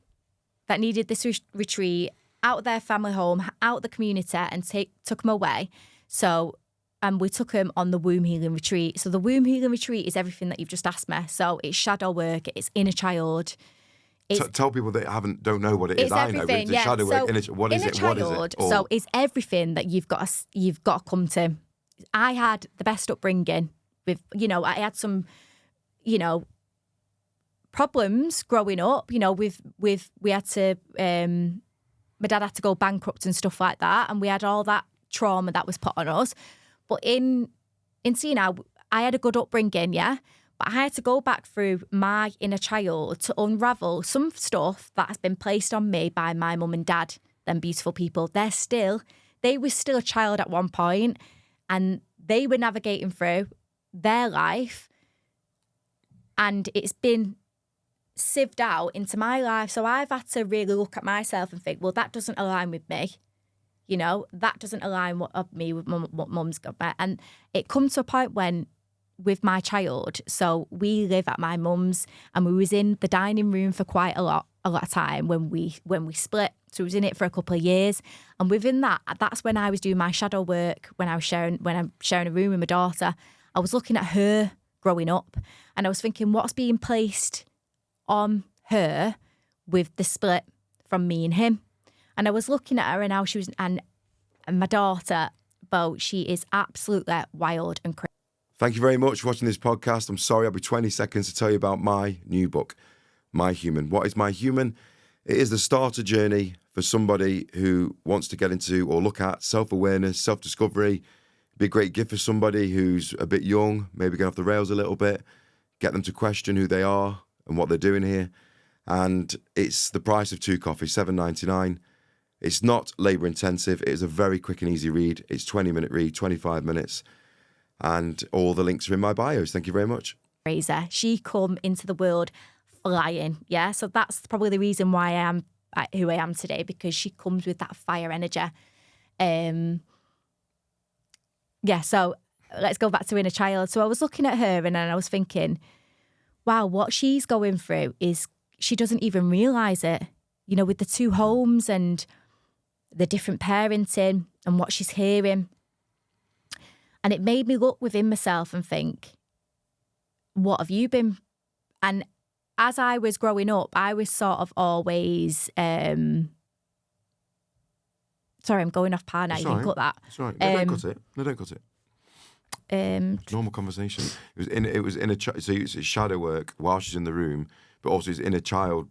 that needed this retreat out of their family home, out of the community, and took them away. So we took them on the womb healing retreat. So the womb healing retreat is everything that you've just asked me. So it's shadow work, it's inner child. Tell people that don't know what it is. I know, but it's shadow work. What is it? So it's everything that you've got to come to. I had the best upbringing with, I had some, problems growing up, we had to, my dad had to go bankrupt and stuff like that. And we had all that trauma that was put on us. But in Sina, I had a good upbringing, yeah. But I had to go back through my inner child to unravel some stuff that has been placed on me by my mum and dad, them beautiful people. They were still a child at one point, and they were navigating through their life, and it's been sieved out into my life. So I've had to really look at myself and think, well, that doesn't align with me. That doesn't align with me with what mum's got. And it comes to a point when, with my child, so we live at my mum's, and we was in the dining room for quite a lot of time when we split. So we was in it for a couple of years, and within that's when I was doing my shadow work. When I'm sharing a room with my daughter, I was looking at her growing up, and I was thinking, what's being placed on her with the split from me and him. And I was looking at her and how she was, and my daughter, Bo, she is absolutely wild and crazy. Thank you very much for watching this podcast. I'm sorry, I'll be 20 seconds to tell you about my new book, My Human. What is My Human? It is the starter journey for somebody who wants to get into or look at self-awareness, self-discovery. Be a great gift for somebody who's a bit young, maybe going off the rails a little bit, get them to question who they are and what they're doing here. And it's the price of 2 coffees, $7.99. It's not labour intensive. It is a very quick and easy read. It's 20-minute read, 25 minutes. And all the links are in my bios. Thank you very much. Fraser, she come into the world flying, yeah? So that's probably the reason why I am who I am today, because she comes with that fire energy. So let's go back to inner child. So I was looking at her and then I was thinking, wow, what she's going through is she doesn't even realise it, you know, with the 2 homes and the different parenting and what she's hearing. And it made me look within myself and think, what have you been? And as I was growing up, I was sort of always, sorry, I'm going off par now, you can cut that. It's all right. No, don't cut it. No, don't cut it. Normal conversation. It was so it's shadow work while she's in the room, but also it's inner child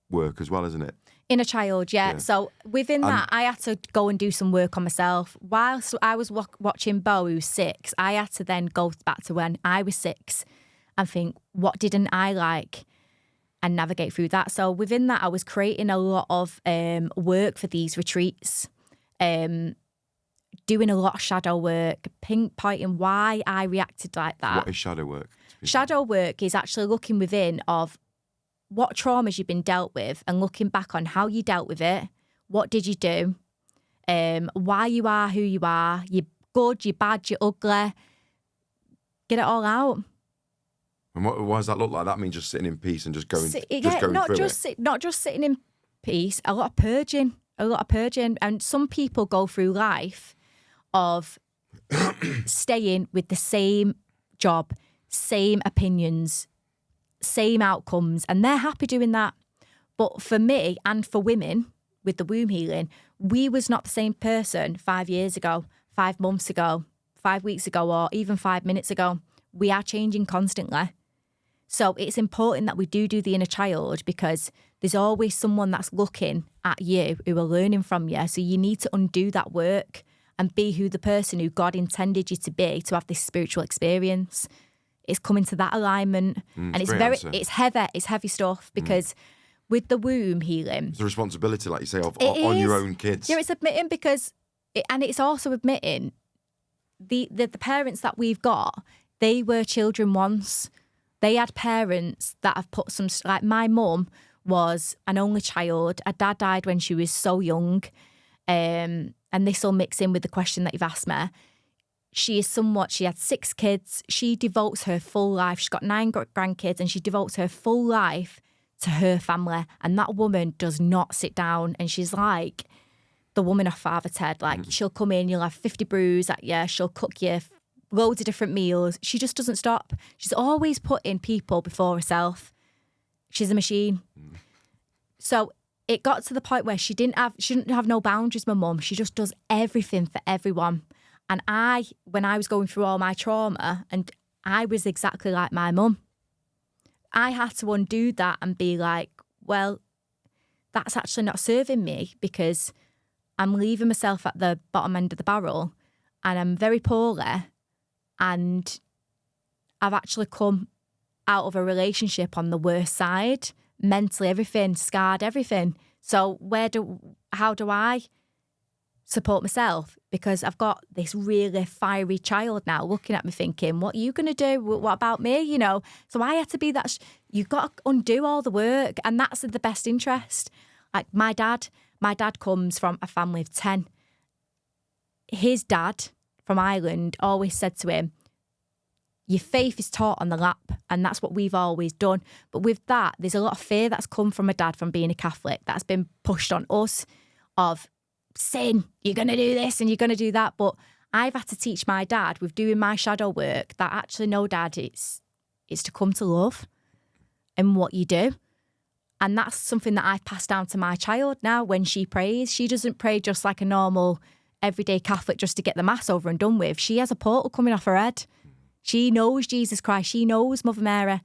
work as well, isn't it? Inner child, yeah. So within that, I had to go and do some work on myself. Whilst I was watching Bo, who's 6, I had to then go back to when I was 6 and think, what didn't I like? And navigate through that. So within that, I was creating a lot of work for these retreats, doing a lot of shadow work, pinpointing why I reacted like that. What is shadow work? Shadow work is actually looking within of what traumas you've been dealt with and looking back on how you dealt with it. What did you do? Why you are who you are. You're good, you're bad, you're ugly. Get it all out. And what does that look like? That means just sitting in peace and just going through it? Not just sitting in peace, a lot of purging. And some people go through life of staying with the same job, same opinions, same outcomes, and they're happy doing that. But for me and for women with the womb healing, we was not the same person 5 years ago, 5 months ago, 5 weeks ago, or even 5 minutes ago. We are changing constantly. So it's important that we do the inner child, because there's always someone that's looking at you who are learning from you. So you need to undo that work and be who the person who God intended you to be to have this spiritual experience. It's coming to that alignment. And it's heavy stuff, because with the womb healing, it's a responsibility, like you say, on your own kids. Yeah, it's admitting, and it's also admitting the parents that we've got, they were children once. They had parents that have put some, like my mum was an only child. Her dad died when she was so young. And this will mix in with the question that you've asked me. She had 6 kids. She devotes her full life. She's got 9 grandkids, and she devotes her full life to her family. And that woman does not sit down. And she's like the woman of Father Ted. Like, she'll come in, you'll have 50 brews at you. She'll cook you loads of different meals. She just doesn't stop. She's always putting people before herself. She's a machine. So it got to the point where she didn't have no boundaries, my mum. She just does everything for everyone. And when I was going through all my trauma, and I was exactly like my mum, I had to undo that and be like, well, that's actually not serving me, because I'm leaving myself at the bottom end of the barrel, and I'm very poorly, and I've actually come out of a relationship on the worst side, mentally, everything, scarred everything. So how do I support myself? Because I've got this really fiery child now looking at me thinking, what are you going to do? What about me? You know, so I had to be that. You've got to undo all the work, and that's in the best interest. Like my dad comes from a family of 10. His dad from Ireland always said to him, your faith is taught on the lap, and that's what we've always done. But with that, there's a lot of fear that's come from a dad from being a Catholic that's been pushed on us of sin, you're going to do this and you're going to do that. But I've had to teach my dad with doing my shadow work that actually, no, Dad, it's to come to love and what you do. And that's something that I've passed down to my child now. When she prays, she doesn't pray just like a normal everyday Catholic just to get the mass over and done with. She has a portal coming off her head. She knows Jesus Christ. She knows Mother Mary.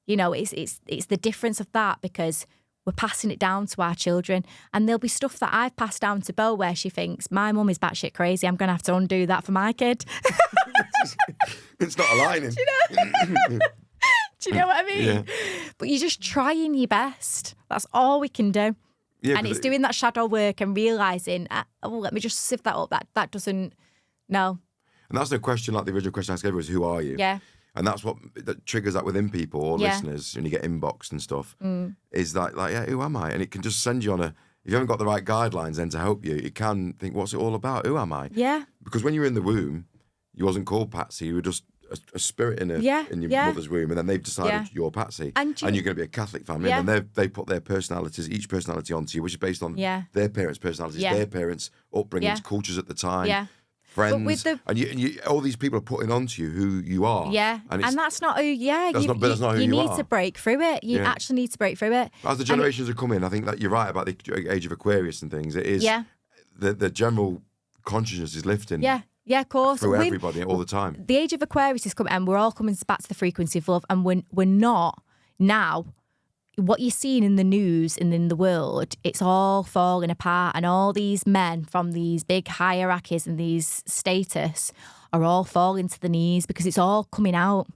You know, it's the difference of that, because we're passing it down to our children. And there'll be stuff that I've passed down to Beau where she thinks, my mum is batshit crazy. I'm going to have to undo that for my kid. It's not aligning. Do you know what I mean? Yeah. But you're just trying your best. That's all we can do. Yeah, and it's doing that shadow work and realising, let me just sift that up. That doesn't, no. And that's the question, like the original question I asked everyone is, who are you? Yeah. And that's what that triggers that within people or listeners, when you get inboxed and stuff, is like, yeah, who am I? And it can just send you on if you haven't got the right guidelines then to help you, you can think, what's it all about? Who am I? Yeah. Because when you were in the womb, you wasn't called Patsy, you were just a spirit in your mother's womb, and then they've decided you're Patsy. And you're going to be a Catholic family, and then they put their personalities, each personality onto you, which is based on their parents' personalities, their parents' upbringings, cultures at the time. Friends, and you, all these people are putting onto you who you are. Yeah, and that's not who. Yeah, that's not who you are. You need to break through it. You actually need to break through it. As the generations are coming, I think that you're right about the age of Aquarius and things. It is the general consciousness is lifting. Yeah, of course. Through everybody all the time. The age of Aquarius is coming, and we're all coming back to the frequency of love. And we're not now. What you're seeing in the news and in the world, it's all falling apart, and all these men from these big hierarchies and these status are all falling to the knees because it's all coming out.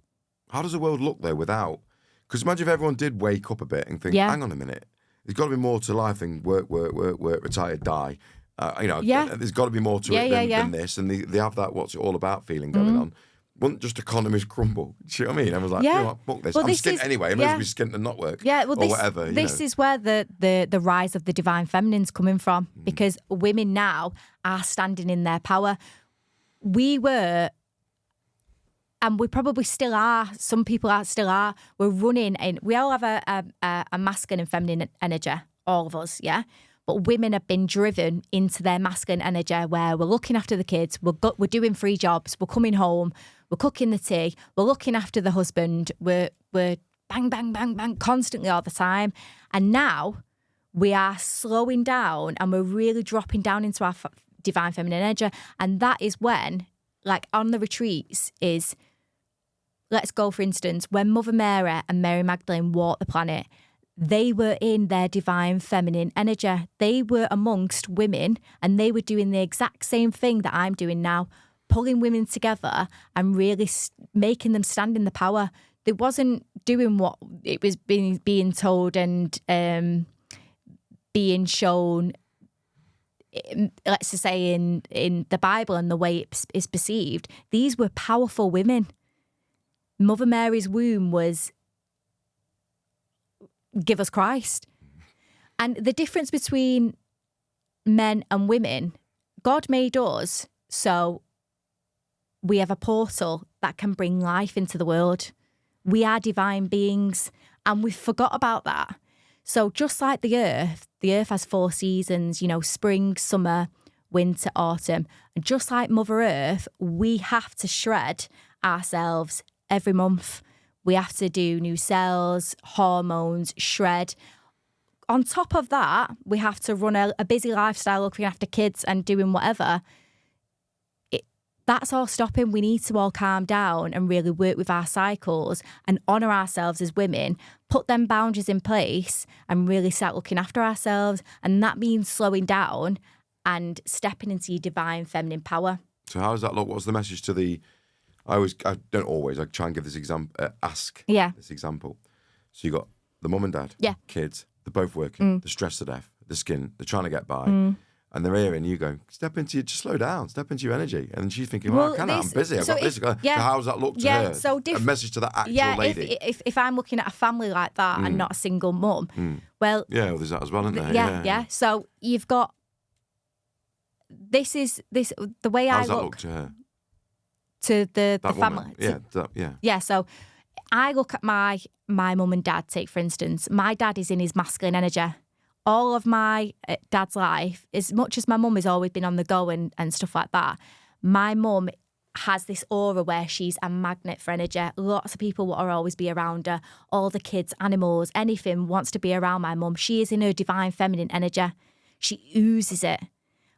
How does the world look though without? Because imagine if everyone did wake up a bit and think, hang on a minute, there's got to be more to life than work, retire, die. There's got to be more to it than this, and they have that what's it all about feeling going on. Wouldn't just economies crumble? Do you know what I mean? I was like, you know what, fuck this. I'm skint anyway. I may as well be skint and not work. Yeah, well, whatever. This is where the rise of the divine feminine's coming from, because women now are standing in their power. We were, and we probably still are. Some people still are. We're running, and we all have a masculine and feminine energy. All of us, yeah. But women have been driven into their masculine energy, where we're looking after the kids, we're doing 3 jobs, we're coming home, we're cooking the tea, we're looking after the husband, we're bang, bang, bang, bang, constantly all the time. And now we are slowing down and we're really dropping down into our divine feminine energy. And that is when, like on the retreats, is, let's go, for instance, when Mother Mary and Mary Magdalene walked the planet, they were in their divine feminine energy. They were amongst women, and they were doing the exact same thing that I'm doing now, pulling women together and really making them stand in the power. They wasn't doing what it was being told and being shown, let's just say, in the Bible and the way it is perceived. These were powerful women. Mother Mary's womb was, give us Christ. And the difference between men and women, God made us so we have a portal that can bring life into the world. We are divine beings, and we forgot about that. So just like the earth has 4 seasons, spring, summer, winter, autumn. And just like Mother Earth, we have to shred ourselves every month. We have to do new cells, hormones, shred. On top of that, we have to run a busy lifestyle looking after kids and doing whatever. That's all stopping. We need to all calm down and really work with our cycles and honour ourselves as women, put them boundaries in place and really start looking after ourselves. And that means slowing down and stepping into your divine feminine power. So how does that look? What's the message to the... I don't always. I try and give this example. This example. So you got the mum and dad, kids. They're both working. They're stressed to death. They're skint. They're trying to get by, and they're here, and you go, just slow down. Step into your energy. And she's thinking, well I can't. I'm busy. I've got this. So how does that look to her? So a message to that actual lady. If I'm looking at a family like that and not a single mum, well, there's that as well, isn't there? Yeah. So you've got this is the way how I does that look to her? To the family. So I look at my mum and dad, take for instance, my dad is in his masculine energy. All of my dad's life, as much as my mum has always been on the go and stuff like that, my mum has this aura where she's a magnet for energy. Lots of people will always be around her. All the kids, animals, anything wants to be around my mum. She is in her divine feminine energy. She oozes it.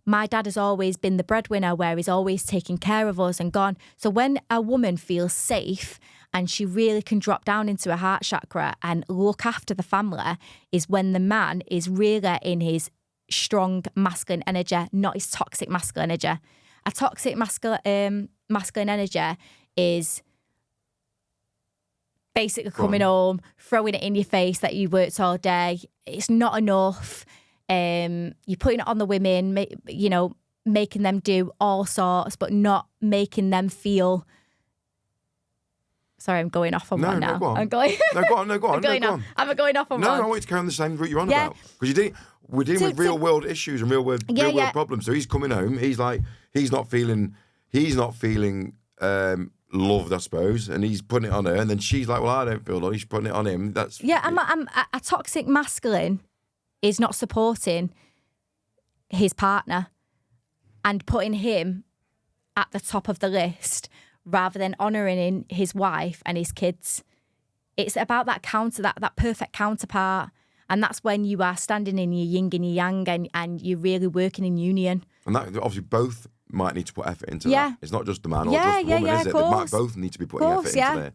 my dad has always been the breadwinner where he's always taken care of us and gone. So when a woman feels safe and she really can drop down into her heart chakra and look after the family is when the man is really in his strong masculine energy, not his toxic masculine energy. A toxic masculine energy is basically coming home, throwing it in your face that you worked all day. It's not enough. You're putting it on the women, you know, making them do all sorts, but not making them feel. Sorry, I'm going off on one now. No, go on. I'm going. No, go on. I'm going off. I'm going off on no, one. No, I want you to carry on the same route you're on about. Because we're dealing with real world issues and real world problems. So he's coming home. He's like, he's not feeling loved, I suppose, and he's putting it on her. And then she's like, well, I don't feel loved. He's putting it on him. I'm a toxic masculine is not supporting his partner and putting him at the top of the list rather than honouring his wife and his kids. It's about that perfect counterpart. And that's when you are standing in your yin and your yang and you're really working in union. And that obviously both might need to put effort into that. It's not just the man or just the woman, is it? They might both need to be putting effort into there.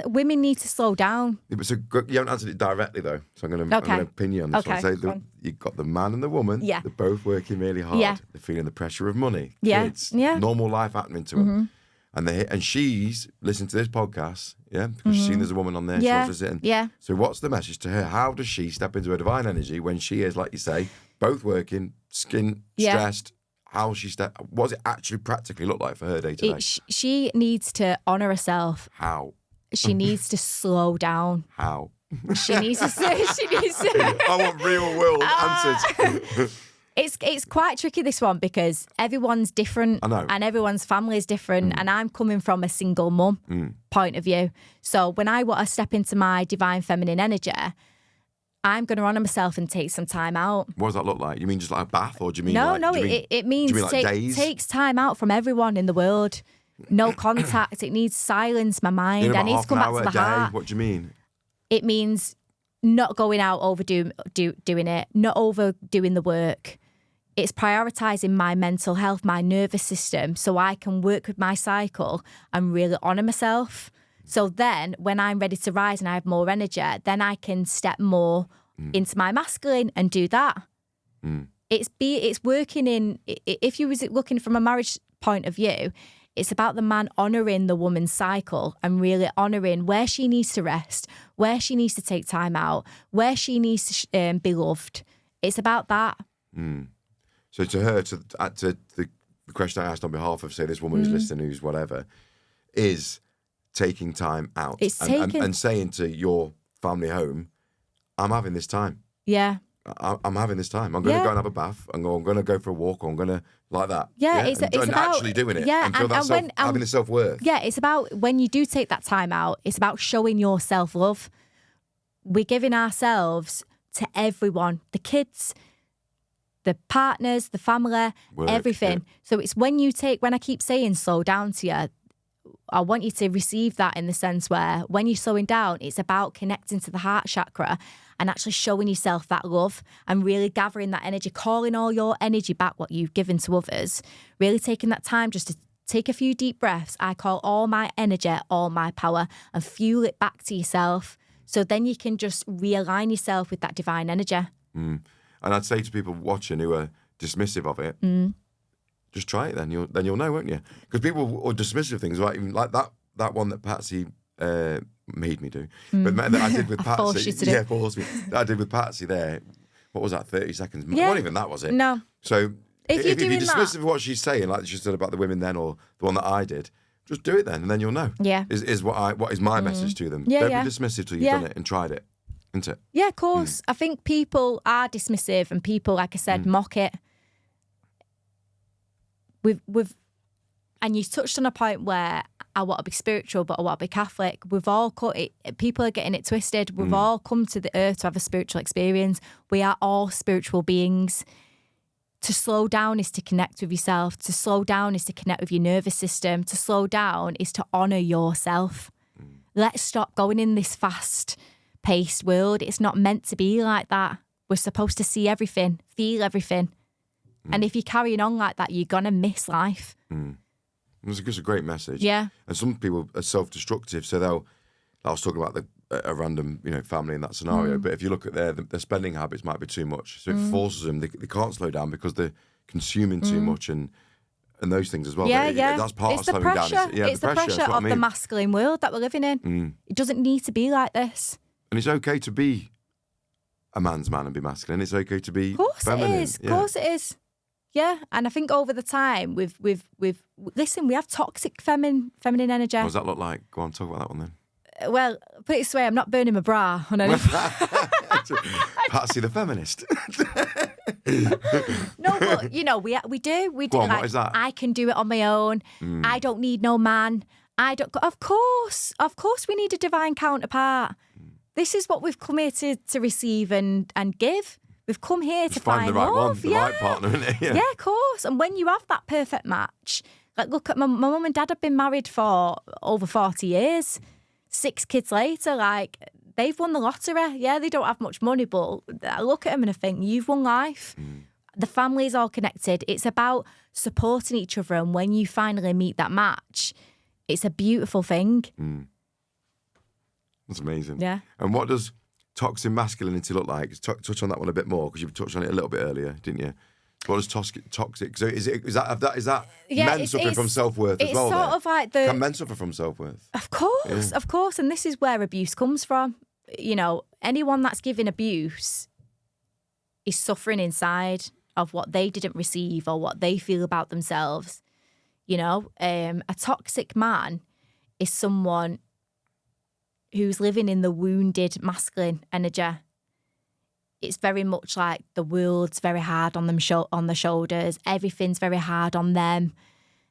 Women need to slow down. Yeah, but so you haven't answered it directly though, so I'm going to pin you on this one. So you've got the man and the woman. Yeah. They're both working really hard. Yeah. They're feeling the pressure of money, kids, normal life happening to them, and she's listening to this podcast, because she's seen there's a woman on there. She wants to sit in. Yeah. So what's the message to her? How does she step into her divine energy when she is, like you say, both working, stressed? How she what does it actually practically look like for her day to day? She needs to honour herself. How? She needs to slow down. How? She needs to. I want real world answers. It's quite tricky, this one, because everyone's different. I know. And everyone's family is different. And I'm coming from a single mum point of view. So when I want to step into my divine feminine energy, I'm going to honour myself and take some time out. What does that look like? You mean just like a bath, or do you mean it means days? Takes time out from everyone in the world. No contact. It needs silence my mind. I need to come back to the heart. What do you mean? It means not going out overdoing it, not overdoing the work. It's prioritising my mental health, my nervous system, so I can work with my cycle and really honour myself. So then when I'm ready to rise and I have more energy, then I can step more into my masculine and do that. It's working in, if you was looking from a marriage point of view, it's about the man honouring the woman's cycle and really honouring where she needs to rest, where she needs to take time out, where she needs to be loved. It's about that. So to her, to the question I asked on behalf of, say, this woman who's listening, who's whatever, is taking time out and saying to your family home, I'm having this time. Yeah. I'm having this time. I'm going to go and have a bath. I'm going to go for a walk. Or I'm going to like that. Yeah, it's about actually doing it. Yeah, and feel having the self-worth. Yeah, it's about when you do take that time out. It's about showing your self-love. We're giving ourselves to everyone, the kids, the partners, the family, everything. Yeah. So it's when I keep saying slow down to you, I want you to receive that in the sense where when you're slowing down, it's about connecting to the heart chakra and actually showing yourself that love and really gathering that energy, calling all your energy back, what you've given to others, really taking that time just to take a few deep breaths. I call all my energy, all my power, and fuel it back to yourself. So then you can just realign yourself with that divine energy. And I'd say to people watching who are dismissive of it, just try it then you'll know, won't you? Because people are dismissive of things, right? Even like that one that Patsy made me do, but that I did with Patsy. Forced you to do. Forced me. That I did with Patsy there. What was that? 30 seconds. Not even that, was it? No. So if you're dismissive that, of what she's saying, like she said about the women then, or the one that I did, just do it then, and then you'll know. Yeah. Is what is my message to them? Yeah, Don't be dismissive till you've done it and tried it, isn't it? Yeah, of course. I think people are dismissive and people, like I said, mock it. And you touched on a point where I want to be spiritual, but I want to be Catholic. We've all people are getting it twisted. We've all come to the earth to have a spiritual experience. We are all spiritual beings. To slow down is to connect with yourself. To slow down is to connect with your nervous system. To slow down is to honour yourself. Let's stop going in this fast-paced world. It's not meant to be like that. We're supposed to see everything, feel everything. And if you're carrying on like that, you're going to miss life. It's just a great message. Yeah. And some people are self-destructive, so I was talking about a random, family in that scenario, but if you look at their spending habits might be too much. So it forces them, they can't slow down because they're consuming too much and those things as well. Yeah, but That's part of slowing down. It's the pressure of the masculine world that we're living in. It doesn't need to be like this. And it's okay to be a man's man and be masculine. It's okay to be feminine. Of course it is. Yeah, and I think over the time we have toxic feminine energy. What does that look like? Go on, talk about that one then. Well, put it this way, I'm not burning my bra on anything. Patsy the feminist. No, but we do. Go on, what is that? I can do it on my own. I don't need no man. Of course, we need a divine counterpart. This is what we've come here to receive and give. We've come here to find the right love. one, the right partner, isn't it? Yeah, of course. And when you have that perfect match, like look at my mum and dad have been married for over 40 years. 6 kids later, like they've won the lottery. Yeah, they don't have much money, but I look at them and I think, you've won life. The family's all connected. It's about supporting each other. And when you finally meet that match, it's a beautiful thing. That's amazing. Yeah. And what does toxic masculinity look like? Touch on that one a bit more, because you touched on it a little bit earlier, didn't you? What does toxic? So is that men suffering from self-worth as well? It's sort of like Can men suffer from self-worth? Of course. And this is where abuse comes from. Anyone that's giving abuse is suffering inside of what they didn't receive or what they feel about themselves. A toxic man is someone who's living in the wounded masculine energy. It's very much like the world's very hard on them on the shoulders. Everything's very hard on them.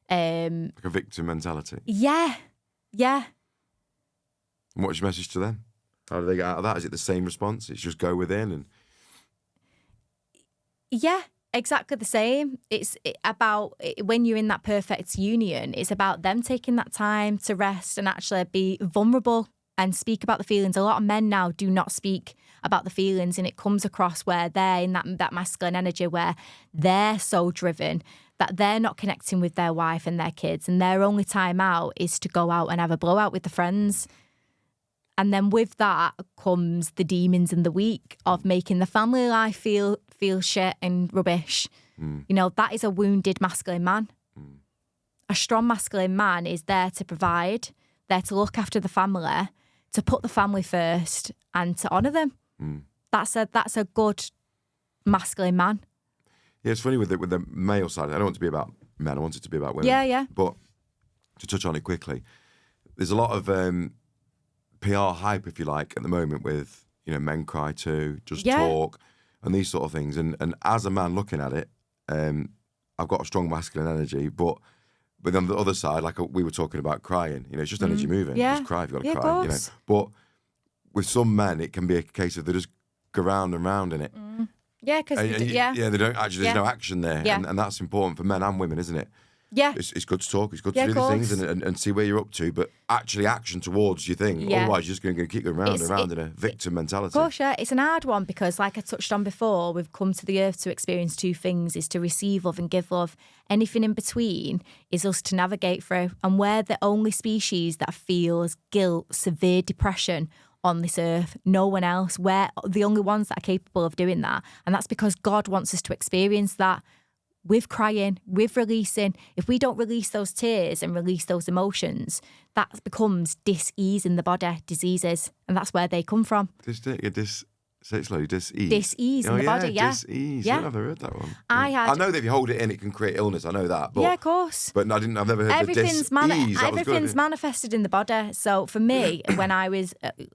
Like a victim mentality. Yeah. And what's your message to them? How do they get out of that? Is it the same response? It's just go within and... Yeah, exactly the same. It's about when you're in that perfect union, it's about them taking that time to rest and actually be vulnerable and speak about the feelings. A lot of men now do not speak about the feelings, and it comes across where they're in that masculine energy where they're so driven that they're not connecting with their wife and their kids, and their only time out is to go out and have a blowout with the friends. And then with that comes the demons in the week of making the family life feel shit and rubbish. That is a wounded masculine man. A strong masculine man is there to provide, there to look after the family, to put the family first and to honour them. That's a good masculine man. Yeah, it's funny with the male side. I don't want it to be about men. I want it to be about women. Yeah. But to touch on it quickly, there's a lot of PR hype, if you like, at the moment with men cry too, just talk, and these sort of things. And as a man looking at it, I've got a strong masculine energy, but on the other side, like we were talking about crying, it's just energy moving. Yeah. Just cry if you've got to cry. But with some men, it can be a case of they just go round and round in it. Yeah, because they don't actually. There's no action there, and that's important for men and women, isn't it? Yeah, it's good to talk. It's good to do the things and see where you're up to, but actually action towards your thing. Yeah. Otherwise, you're just going to keep going round and round in a victim mentality. Of course, yeah. It's an hard one because, like I touched on before, we've come to the earth to experience 2 things: is to receive love and give love. Anything in between is us to navigate through, and we're the only species that feels guilt, severe depression on this earth. No one else. We're the only ones that are capable of doing that, and that's because God wants us to experience that. With crying, with releasing. If we don't release those tears and release those emotions, that becomes dis-ease in the body, diseases, and that's where they come from. Say it slowly, dis-ease. Dis-ease in the body, yeah. Dis-ease, yeah. I've never heard that one. I know that if you hold it in, it can create illness, I know that. But, yeah, of course. But I've never heard the dis-ease. Everything's manifested in the body. So for me, when I was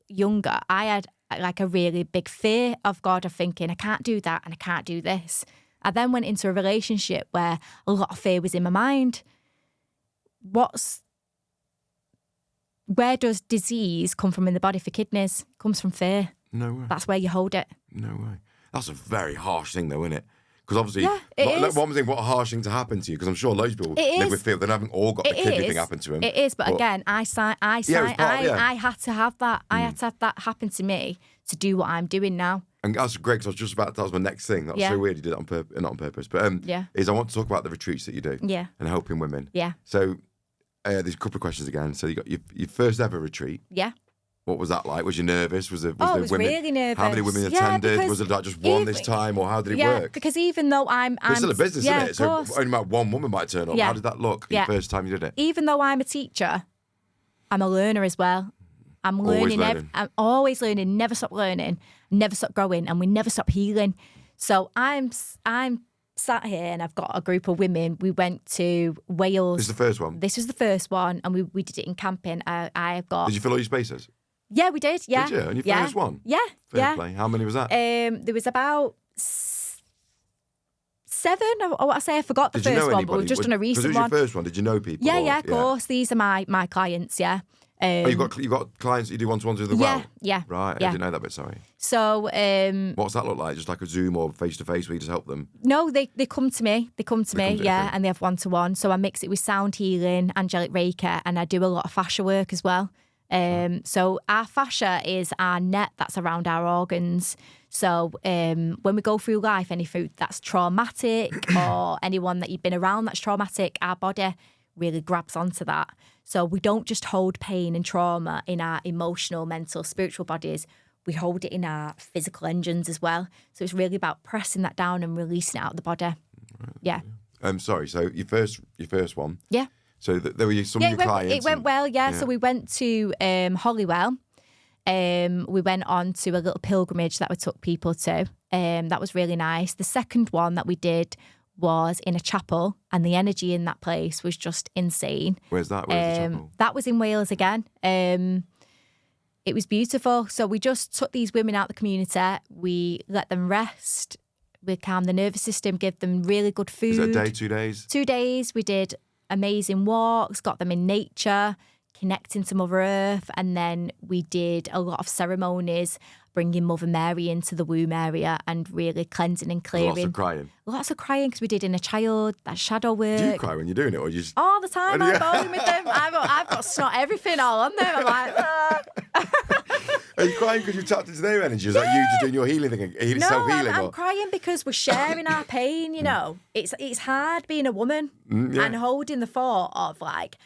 younger, I had like a really big fear of God, of thinking, I can't do that and I can't do this. I then went into a relationship where a lot of fear was in my mind. Where does disease come from in the body for kidneys? It comes from fear. No way. That's where you hold it. No way. That's a very harsh thing though, isn't it? Because obviously, is. What a harsh thing to happen to you, because I'm sure loads of people live with fear. They haven't all got the kidney thing happen to them. It is, but again, I had to have that. I had to have that happen to me to do what I'm doing now. And that's great, because I was just about, that was my next thing. That was so weird you did it on purpose, not on purpose, but is I want to talk about the retreats that you do and helping women. Yeah. So there's a couple of questions again. So you got your first ever retreat. Yeah. What was that like? Was you nervous? Was there I was women, really nervous. How many women attended? Was it like just one this time, or how did it work? Because even though it's still a business, isn't it? So course. only about one woman might turn up. How did that look your first time you did it? Even though I'm a teacher, I'm a learner as well. I'm learning. I'm always learning. Never stop learning. Never stop growing, and we never stop healing. So I'm sat here, and I've got a group of women. We went to Wales. This is the first one. This was the first one, and we did it in camping. I've got. Did you fill all your spaces? Yeah, we did. Yeah. Did you? And your first one? Yeah. Fair play. How many was that? There was about 7. I want to say I forgot the first one, but we've just done a recent one. Because it was your first one. Did you know people? Yeah, of course. These are my clients. Yeah. You got clients that you do one-to-ones with as well? Yeah. Right. I didn't know that bit. Sorry. So. What's that look like? Just like a Zoom or face-to-face where you just help them? No, they come to me. And they have one-to-one. So I mix it with sound healing, angelic reiki, and I do a lot of fascia work as well. So our fascia is our net that's around our organs. So when we go through life, any food that's traumatic or anyone that you've been around that's traumatic, our body really grabs onto that. So we don't just hold pain and trauma in our emotional, mental, spiritual bodies. We hold it in our physical engines as well. So it's really about pressing that down and releasing it out of the body. Yeah. Sorry. So your first one. Yeah. So there were some of your clients. It went well, yeah. So we went to Holywell. We went on to a little pilgrimage that we took people to. That was really nice. The second one that we did was in a chapel, and the energy in that place was just insane. Where's that? Where's the chapel? That was in Wales again. It was beautiful. So we just took these women out of the community. We let them rest. We calmed the nervous system, give them really good food. Is that a day, 2 days? 2 days. We did amazing walks, got them in nature, connecting to Mother Earth, and then we did a lot of ceremonies, bringing Mother Mary into the womb area and really cleansing and clearing. Lots of crying. Lots of crying, because we did inner child, that shadow work. Do you cry when you're doing it, or you just all the time? I'm bowling with them. I've got snot everything all on them. I'm like, Are you crying because you tapped into their energy? Is that you just doing your healing thing, self-healing? I'm crying because we're sharing our pain, you know. It's hard being a woman and holding the thought of like,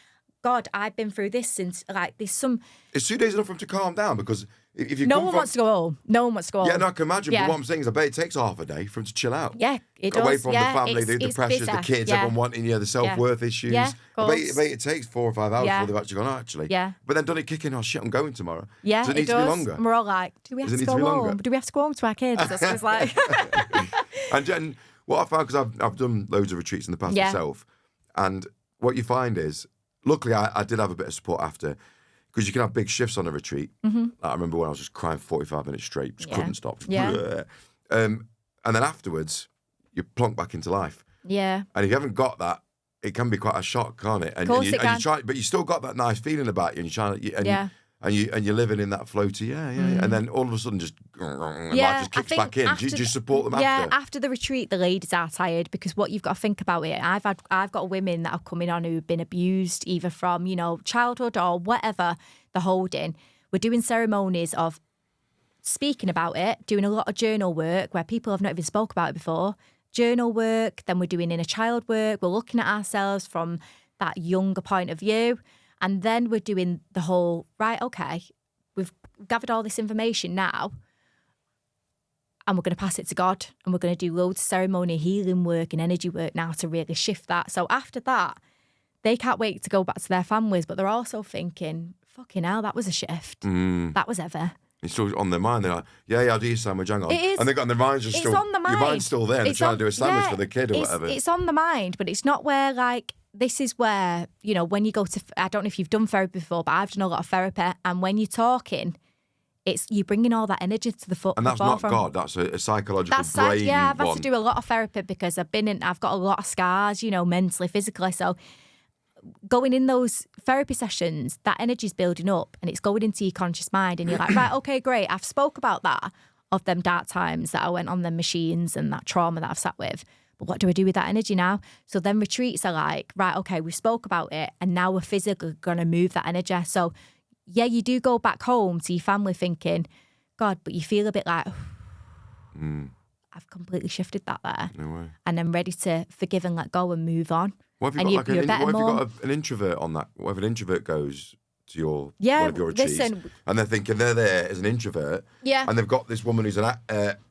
God, I've been through this since, like, there's some... It's 2 days enough for them to calm down, because if you No one wants to go home. No one wants to go home. Yeah, no, I can imagine. But what I'm saying is I bet it takes half a day for them to chill out. Yeah, it does. Away from the family, the pressures, busy. the kids, everyone wanting the self-worth issues. Yeah, I bet it takes 4 or 5 hours before they've actually gone, actually. Yeah. But then don't it kick in, oh shit, I'm going tomorrow. Yeah, does it need to be longer? And we're all like, do we have to go home? Do we have to go home to our kids? It's like... And what I found, because I've done loads of retreats in the past myself, and what you find is, luckily I did have a bit of support after, because you can have big shifts on a retreat. Like, I remember when I was just crying 45 minutes straight, just couldn't stop. And then afterwards, you plonk back into life. Yeah. And if you haven't got that, it can be quite a shock, can't it? And, you try, but you still got that nice feeling about you, and you're living in that floaty, and then all of a sudden just life just kicks back in. Do you support them after? Yeah, after the retreat, the ladies are tired, because what you've got to think about it, I've got women that are coming on who've been abused either from, childhood or whatever they're holding. We're doing ceremonies of speaking about it, doing a lot of journal work where people have not even spoke about it before. Journal work, then we're doing inner child work. We're looking at ourselves from that younger point of view. And then we're doing the whole, right, okay, we've gathered all this information now, and we're going to pass it to God, and we're going to do loads of ceremony, healing work and energy work now to really shift that. So after that, they can't wait to go back to their families, but they're also thinking, fucking hell, that was a shift. That was ever. It's still on their mind. They're like, yeah, I'll do your sandwich, hang on. It is. And they've got their minds just still... It's on the mind. Your mind's still there, and they're trying to do a sandwich for the kid or whatever. It's on the mind, but it's not where, like... This is where, when you go to, I don't know if you've done therapy before, but I've done a lot of therapy. And when you're talking, it's you bringing all that energy to the And that's not God, that's a psychological brain Yeah, I've had one. to do a lot of therapy because I've got a lot of scars, mentally, physically. So going in those therapy sessions, that energy's building up and it's going into your conscious mind. And you're like, right, okay, great. I've spoke about that, of them dark times that I went on them machines and that trauma that I've sat with. But what do I do with that energy now? So then retreats are like, right, okay, we spoke about it and now we're physically going to move that energy. So yeah, you do go back home to your family thinking, God, but you feel a bit like, I've completely shifted that there. No way. And I'm ready to forgive and let go and move on. What have And you got, you're a better what have you mum. got an introvert on that? What if an introvert goes to one of your retreats, listen, and they're thinking they're there as an introvert, and they've got this woman who's an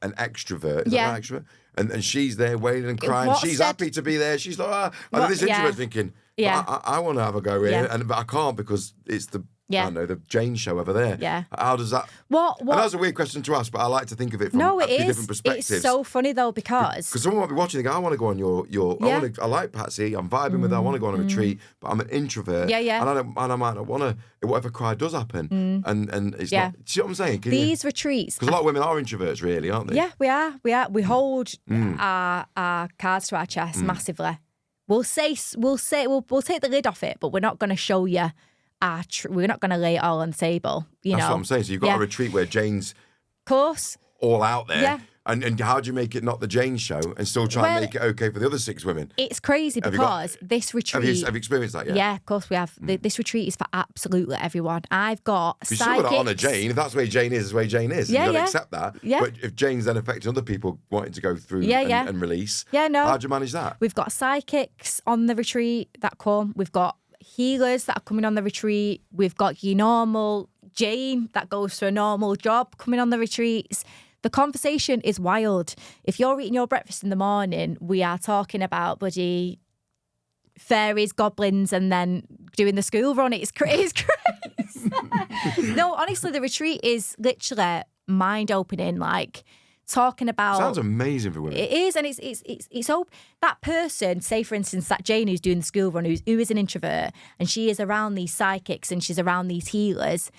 extrovert, is that an extrovert? And she's there wailing and crying. She's happy to be there. She's like, and then this introvert's thinking, I want to have a go here, but I can't because it's the I don't know, the Jane show over there. Yeah. How does that? What? And that's a weird question to ask, but I like to think of it from a few different perspectives. It's so funny though because someone might be watching and go, I want to go on your I like Patsy, I'm vibing with her, I want to go on a retreat, but I'm an introvert. Yeah. And I might not want to, whatever cry does happen. And it's not, see what I'm saying? These retreats. Because a lot of women are introverts really, aren't they? Yeah, we are. We hold our cards to our chest massively. We'll take the lid off it, but we're not going to show you we're not going to lay it all on the table. That's what I'm saying. So you've got a retreat where Jane's all out there. Yeah. And how do you make it not the Jane show and still try and make it okay for the other 6 women? It's crazy because this retreat... Have you experienced that yet? Yeah, of course we have. This retreat is for absolutely everyone. I've got you still got to honour Jane. If that's where Jane is where Jane is. Yeah, you've got to accept that. Yeah. But if Jane's then affecting other people wanting to go through and release, how do you manage that? We've got psychics on the retreat that come. We've got healers that are coming on the retreat. We've got your normal Jane that goes to a normal job coming on the retreats. The conversation is wild. If you're eating your breakfast in the morning, we are talking about bloody fairies, goblins, and then doing the school run. It's crazy. No, honestly, the retreat is literally mind-opening. Like talking about sounds amazing for women. It is, and it's that person. Say, for instance, that Jane who's doing the school run, who is an introvert, and she is around these psychics and she's around these healers.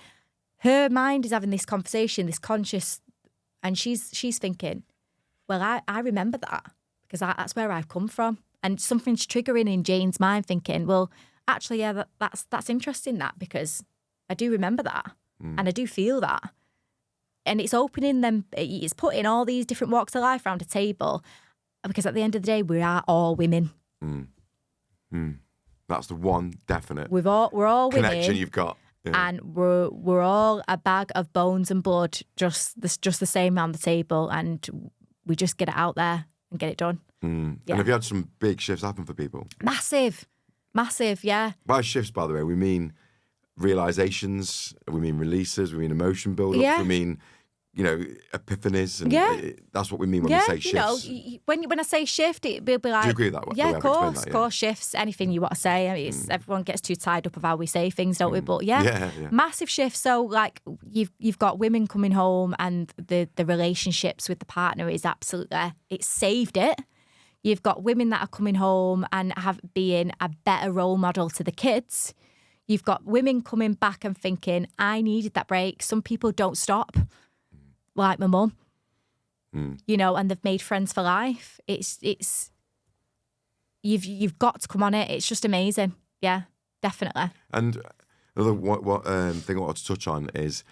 Her mind is having this conversation, this conscious. And she's thinking, well, I remember that because that's where I've come from. And something's triggering in Jane's mind thinking, well, actually, yeah, that's interesting that because I do remember that and I do feel that. And it's opening them, it's putting all these different walks of life around a table because at the end of the day, we are all women. That's the one definite we're all connection women. You've got. Yeah. And we're all a bag of bones and blood, just the same around the table, and we just get it out there and get it done. Yeah. And have you had some big shifts happen for people? Massive, yeah. By shifts, by the way, we mean realizations, we mean releases, we mean emotion build-ups, we mean epiphanies, and that's what we mean when we say shifts. When I say shift, it'll be like... Do you agree with that? Yeah, of course, shifts, anything you want to say. I mean, everyone gets too tied up of how we say things, don't we? But massive shifts. So, like, you've got women coming home and the relationships with the partner is absolutely... It's saved it. You've got women that are coming home and being a better role model to the kids. You've got women coming back and thinking, I needed that break. Some people don't stop. Like my mum, and they've made friends for life. It's you've got to come on it. It's just amazing. Yeah, definitely. And another thing I wanted to touch on is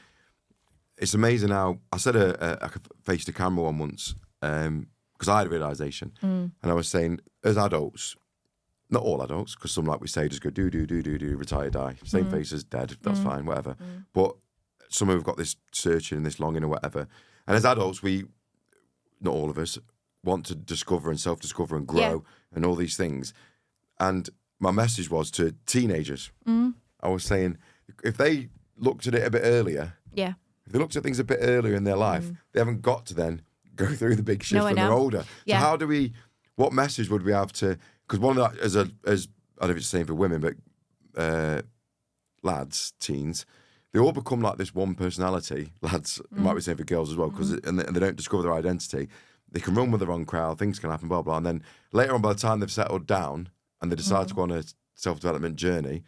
it's amazing how I said a face to camera one once because I had a realization, and I was saying as adults, not all adults, because some like we say just go do retire die, same face as dead. That's fine, whatever. But some have got this searching and this longing or whatever. And as adults, we, not all of us, want to discover and self-discover and grow and all these things. And my message was to teenagers. I was saying, if they looked at it a bit earlier, if they looked at things a bit earlier in their life, they haven't got to then go through the big shift when they're older. So how do we, what message would we have to, because one of that, as I don't know if it's the same for women, but lads, teens, they all become like this one personality. Lads, it might be the same for girls as well, because and they don't discover their identity. They can run with the wrong crowd, things can happen, blah, blah. And then later on, by the time they've settled down and they decide to go on a self-development journey,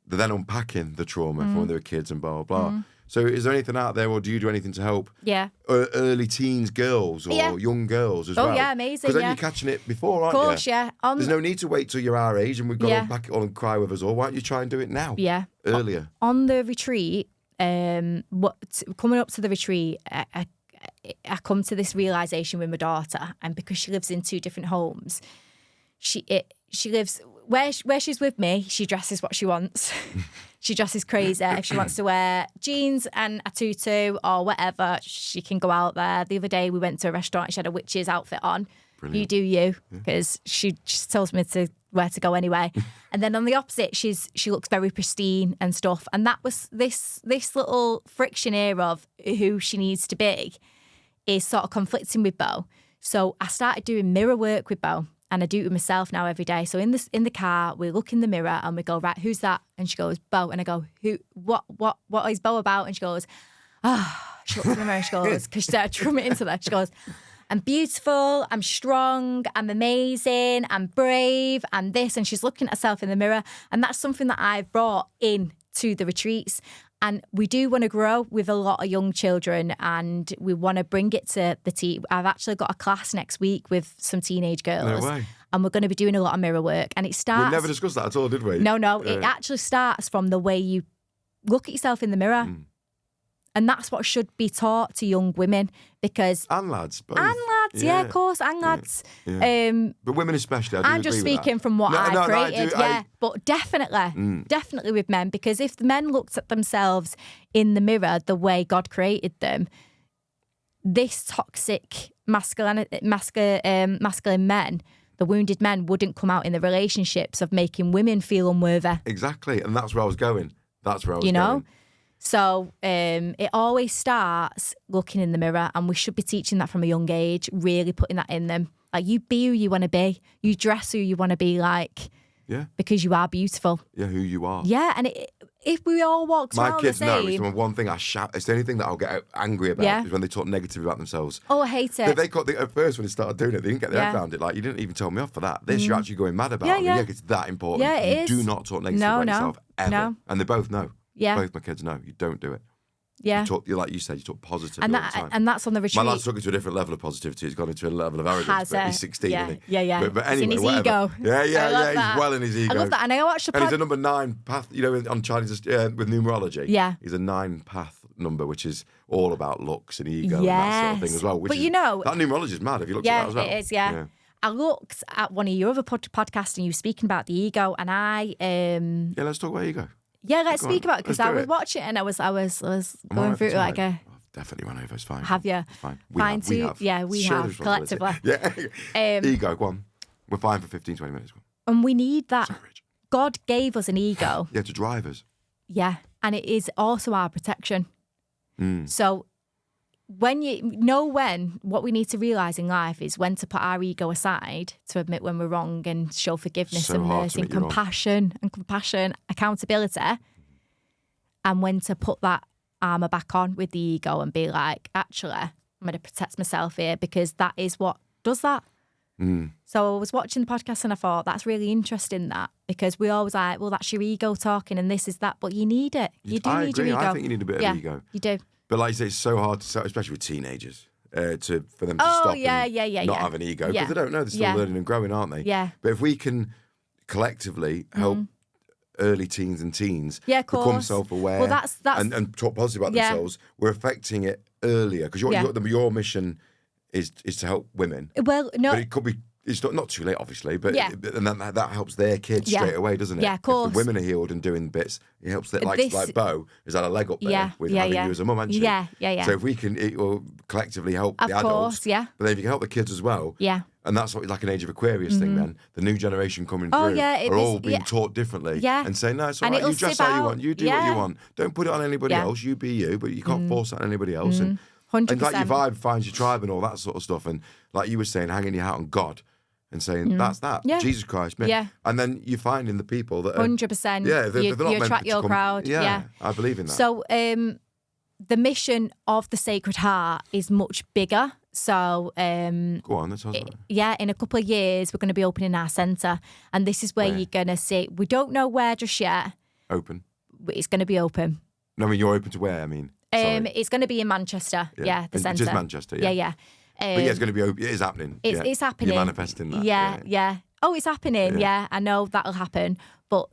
they're then unpacking the trauma from when they were kids and blah, blah, blah. So is there anything out there, or do you do anything to help early teens girls or young girls as well? Oh, yeah, amazing, Because then you're catching it before, aren't you? Of course, yeah. There's no need to wait till you're our age and we've got to unpack it all and cry with us all. Why don't you try and do it now? Yeah. Earlier. On the retreat, coming up to the retreat, I come to this realisation with my daughter, and because she lives in 2 different homes, she lives where she's with me. She dresses what she wants. She dresses crazy. If she wants to wear jeans and a tutu or whatever, she can go out there. The other day we went to a restaurant and she had a witch's outfit on. Brilliant. You do you, because she tells me where to go anyway. And then on the opposite, she looks very pristine and stuff. And that was this little friction here of who she needs to be is sort of conflicting with Bo. So I started doing mirror work with Bo, and I do it with myself now every day. So in the car, we look in the mirror and we go, right, who's that? And she goes, Bo. And I go, who? What is Bo about? And she goes, she looks in the mirror and she goes, because she started drumming into that. She goes, I'm beautiful, I'm strong, I'm amazing, I'm brave, I'm this. And she's looking at herself in the mirror. And that's something that I've brought in to the retreats. And we do want to grow with a lot of young children, and we want to bring it to the teen. I've actually got a class next week with some teenage girls. No way. And we're going to be doing a lot of mirror work. And it starts... We never discussed that at all, did we? No. It actually starts from the way you look at yourself in the mirror. And that's what should be taught to young women, because... And lads, both. And lads, yeah, of course, and lads. Yeah. But women especially, I do I'm agree just with speaking that. from what I've created, I do, But definitely with men, because if the men looked at themselves in the mirror the way God created them, this toxic masculine men, the wounded men, wouldn't come out in the relationships of making women feel unworthy. Exactly, and that's where I was going. You know? So it always starts looking in the mirror, and we should be teaching that from a young age, really putting that in them. Like, you be who you want to be. You dress who you want to be like. Yeah. Because you are beautiful. Yeah, who you are. Yeah, and if we all walked around the same... My kids know, it's the one thing I shout, it's the only thing that I'll get angry about is when they talk negative about themselves. Oh, I hate it. At first when they started doing it, they didn't get their head around it. Like, you didn't even tell me off for that. This you're actually going mad about. Yeah, it's that important. Yeah, it is. You do not talk negative about yourself, ever. No. And they both know. Yeah. Both my kids know. You don't do it. Yeah. Like you said, you talk positively and all the time. And that's on the retreat. My lad's took it to a different level of positivity. He's gone into a level of arrogance. But he's 16, isn't he? Yeah. But anyway, in his whatever. ego. Yeah. He's well in his ego. I love that. And I watched and he's a number 9 path, on Chinese with numerology. Yeah. He's a 9 path number, which is all about looks and ego and that sort of thing as well. But that numerology is mad if you look at that as well. Yeah, it is, yeah. I looked at one of your other podcasts and you were speaking about the ego, and I... Yeah, let's talk about ego. Yeah, let's speak about it, because I was watching it and I was going through it like a... I've definitely run over, it's fine. Have you? It's fine. We have. Yeah, we have, collectively. Yeah. Ego, go on. We're fine for 15, 20 minutes. And we need that. Sorry, Rich. God gave us an ego. Yeah, to drive us. Yeah, and it is also our protection. So what we need to realise in life is when to put our ego aside to admit when we're wrong and show forgiveness and mercy and compassion, accountability, and when to put that armour back on with the ego and be like, actually, I'm going to protect myself here, because that is what does that. So I was watching the podcast and I thought, that's really interesting, that, because we always like, well, that's your ego talking and this is that, but you need it. You do need your ego. I think you need a bit of ego. You do. But like you say, it's so hard to, especially with teenagers, for them to stop and not have an ego, because they don't know, they're still learning and growing, aren't they? Yeah. But if we can collectively help early teens and teens become self-aware and talk positive about themselves, we're affecting it earlier, because your mission is to help women. Well, no, but it could be. It's not too late, obviously, but and that helps their kids straight away, doesn't it? Yeah, of course. If the women are healed and doing bits, it helps that. Like Bo has had a leg up there with having you as a mum, hasn't she? Yeah. So if we can, it will collectively help the adults. Of course, yeah. But then if you can help the kids as well, and that's what like an Age of Aquarius thing. Then the new generation coming through are all being taught differently, and saying, no, it's all right. You dress how you want. You do what you want. Don't put it on anybody else. You be you, but you can't force that on anybody else. And 100%. And like your vibe finds your tribe and all that sort of stuff. And like you were saying, hanging your hat on God and saying, that's that. Yeah. Jesus Christ. Man. Yeah. And then you find in the people that are... 100%. Yeah. They're not you attract your crowd. Yeah. I believe in that. So the mission of the Sacred Heart is much bigger. So... Go on, that's awesome. Yeah, in a couple of years, we're going to be opening our centre. And this is where you're going to see... We don't know where just yet. Open. But it's going to be open. No, I mean, you're open to where, I mean... It's going to be in Manchester. Yeah, the centre. Just Manchester, Yeah. But it's going to be open. It is happening. It's happening. You're manifesting that. Yeah. Oh, it's happening. Yeah, I know that'll happen. But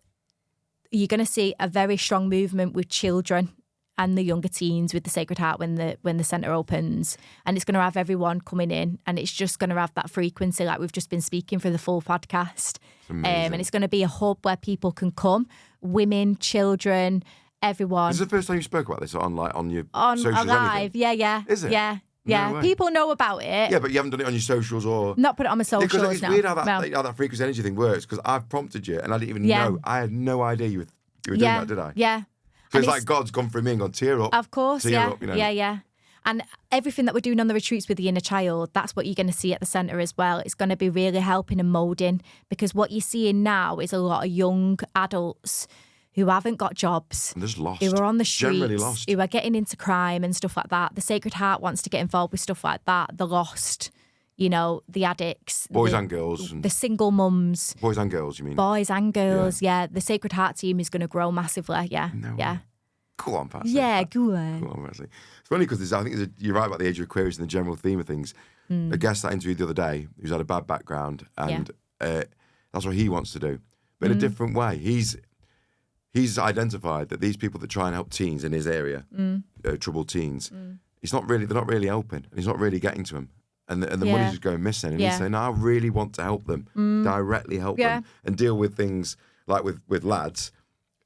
you're going to see a very strong movement with children and the younger teens with the Sacred Heart when the centre opens, and it's going to have everyone coming in, and it's just going to have that frequency like we've just been speaking for the full podcast. And it's going to be a hub where people can come, women, children, everyone. Is this the first time you spoke about this on your socials? Live? Yeah. Is it? Yeah. No way. People know about it. Yeah, but you haven't done it on your socials or... Not put it on my socials, because it's weird how that frequency energy thing works, because I've prompted you and I didn't even know. I had no idea you were doing that, did I? Yeah. So it's like God's gone through me and gone, tear up. Of course, tear up, you know. Yeah. And everything that we're doing on the retreats with the inner child, that's what you're going to see at the centre as well. It's going to be really helping and moulding, because what you're seeing now is a lot of young adults who haven't got jobs, and just lost, who are on the streets, generally lost, who are getting into crime and stuff like that. The Sacred Heart wants to get involved with stuff like that. The lost, the addicts, boys and girls, the single mums, boys and girls. You mean boys and girls? Yeah. The Sacred Heart team is going to grow massively. Yeah, yeah. Go on, Patsy. Yeah, go on. Go on, Patsy. It's funny because I think you're right about the age of Aquarius and the general theme of things. A guest that I interviewed the other day, who's had a bad background, and that's what he wants to do, but in a different way. He's identified that these people that try and help teens in his area, troubled teens, they're not really helping, and he's not really getting to them. And the money's just going missing. And he's saying, no, I really want to help them, directly help them, and deal with things like with lads,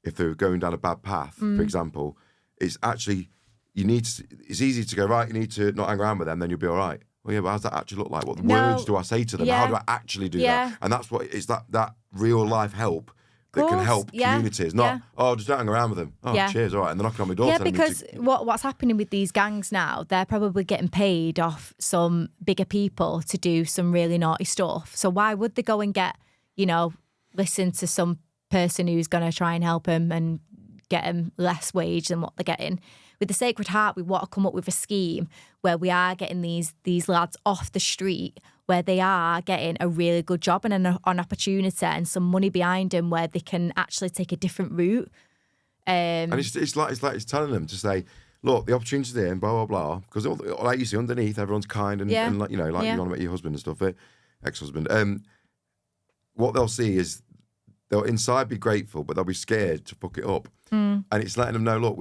if they're going down a bad path, for example. It's actually, it's easy to go, right, you need to not hang around with them, then you'll be all right. Well, yeah, but how does that actually look like? What words do I say to them? How do I actually do that? And that's what it's that real life help that can help communities. Not, just don't hang around with them. Cheers, all right. And they're knocking on my door. Yeah, because what's happening with these gangs now, they're probably getting paid off some bigger people to do some really naughty stuff. So why would they go and get, listen to some person who's going to try and help them and get them less wage than what they're getting? With the Sacred Heart, we want to come up with a scheme where we are getting these lads off the street, where they are getting a really good job and an opportunity and some money behind them, where they can actually take a different route. And it's like telling them to say, look, the opportunity's there and blah, blah, blah. Because like you see, underneath, everyone's kind and like, you want to meet your husband and stuff, ex-husband. What they'll see is they'll inside be grateful, but they'll be scared to fuck it up. And it's letting them know, look,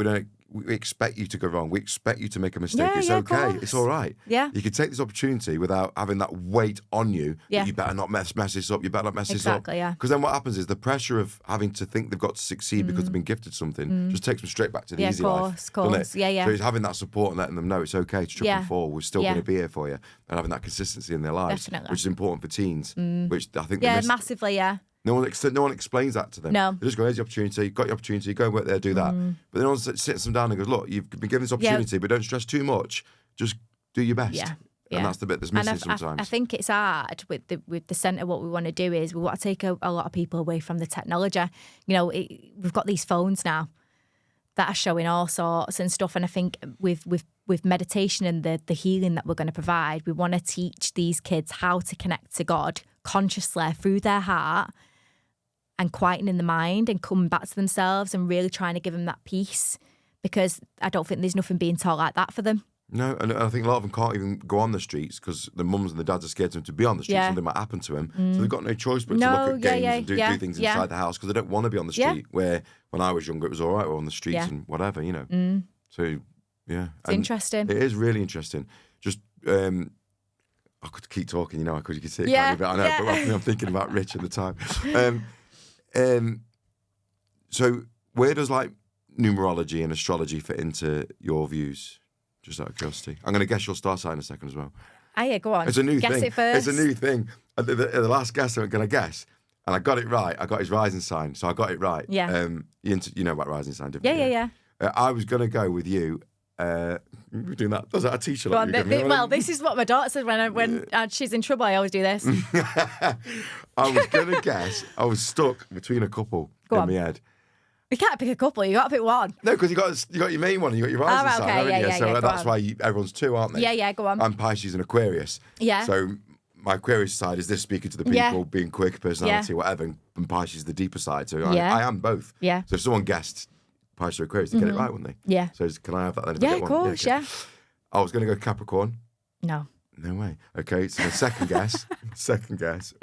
we expect you to go wrong. We expect you to make a mistake. It's okay. It's all right. Yeah. You can take this opportunity without having that weight on you. That you better not mess this up. You better not mess this up. Exactly, yeah. Because then what happens is the pressure of having to think they've got to succeed because they've been gifted something just takes them straight back to the easy life. Of course. Yeah. So it's having that support and letting them know it's okay to trip and fall. We're still going to be here for you. And having that consistency in their lives, Definitely. which is important for teens, which I think massively, yeah. No one explains that to them. No. They just go, here's the opportunity, you've got your opportunity, go and work there, do that. But then no one sits them down and goes, look, you've been given this opportunity, but don't stress too much. Just do your best. Yeah. And that's the bit that's missing sometimes. I think it's hard with the centre. What we want to do is we want to take a lot of people away from the technology. We've got these phones now that are showing all sorts and stuff. And I think with meditation and the healing that we're going to provide, we want to teach these kids how to connect to God consciously through their heart, and quietening the mind and coming back to themselves and really trying to give them that peace, because I don't think there's nothing being taught like that for them. No, and I think a lot of them can't even go on the streets because the mums and the dads are scared of them to be on the streets. Something might happen to them. So they've got no choice but to look at games and do things inside the house because they don't want to be on the street, where when I was younger it was all right, we're on the streets and whatever, So, yeah. It's interesting. It is really interesting. Just, I could keep talking, because you could see it quite a bit. I know, but I'm thinking about Rich at the time. So where does numerology and astrology fit into your views? Just out of curiosity. I'm going to guess your star sign in a second as well. Oh yeah, go on. It's a new guess thing. It first. It's a new thing. The last guess I'm going to guess, and I got it right. I got his rising sign, so I got it right. Yeah. You know about rising sign, didn't you? Yeah. I was going to go with you. We're doing that. Does that a teacher? This is what my daughter says when she's in trouble. I always do this. I was going to guess. I was stuck between a couple in my head. You can't pick a couple. You got to pick one. No, because you got your main one. And you got your rising sign, haven't you? So that's why everyone's two, aren't they? Yeah. Go on. I'm Pisces and Aquarius. Yeah. So my Aquarius side is this, speaking to the people, being quick, personality, whatever, and Pisces is the deeper side. So I am both. Yeah. So if someone guessed Pisces or Aquarius, they get it right, wouldn't they? Yeah. So can I have that then? Yeah, of course, yeah. I was going to go Capricorn. No. No way. Okay, so the second guess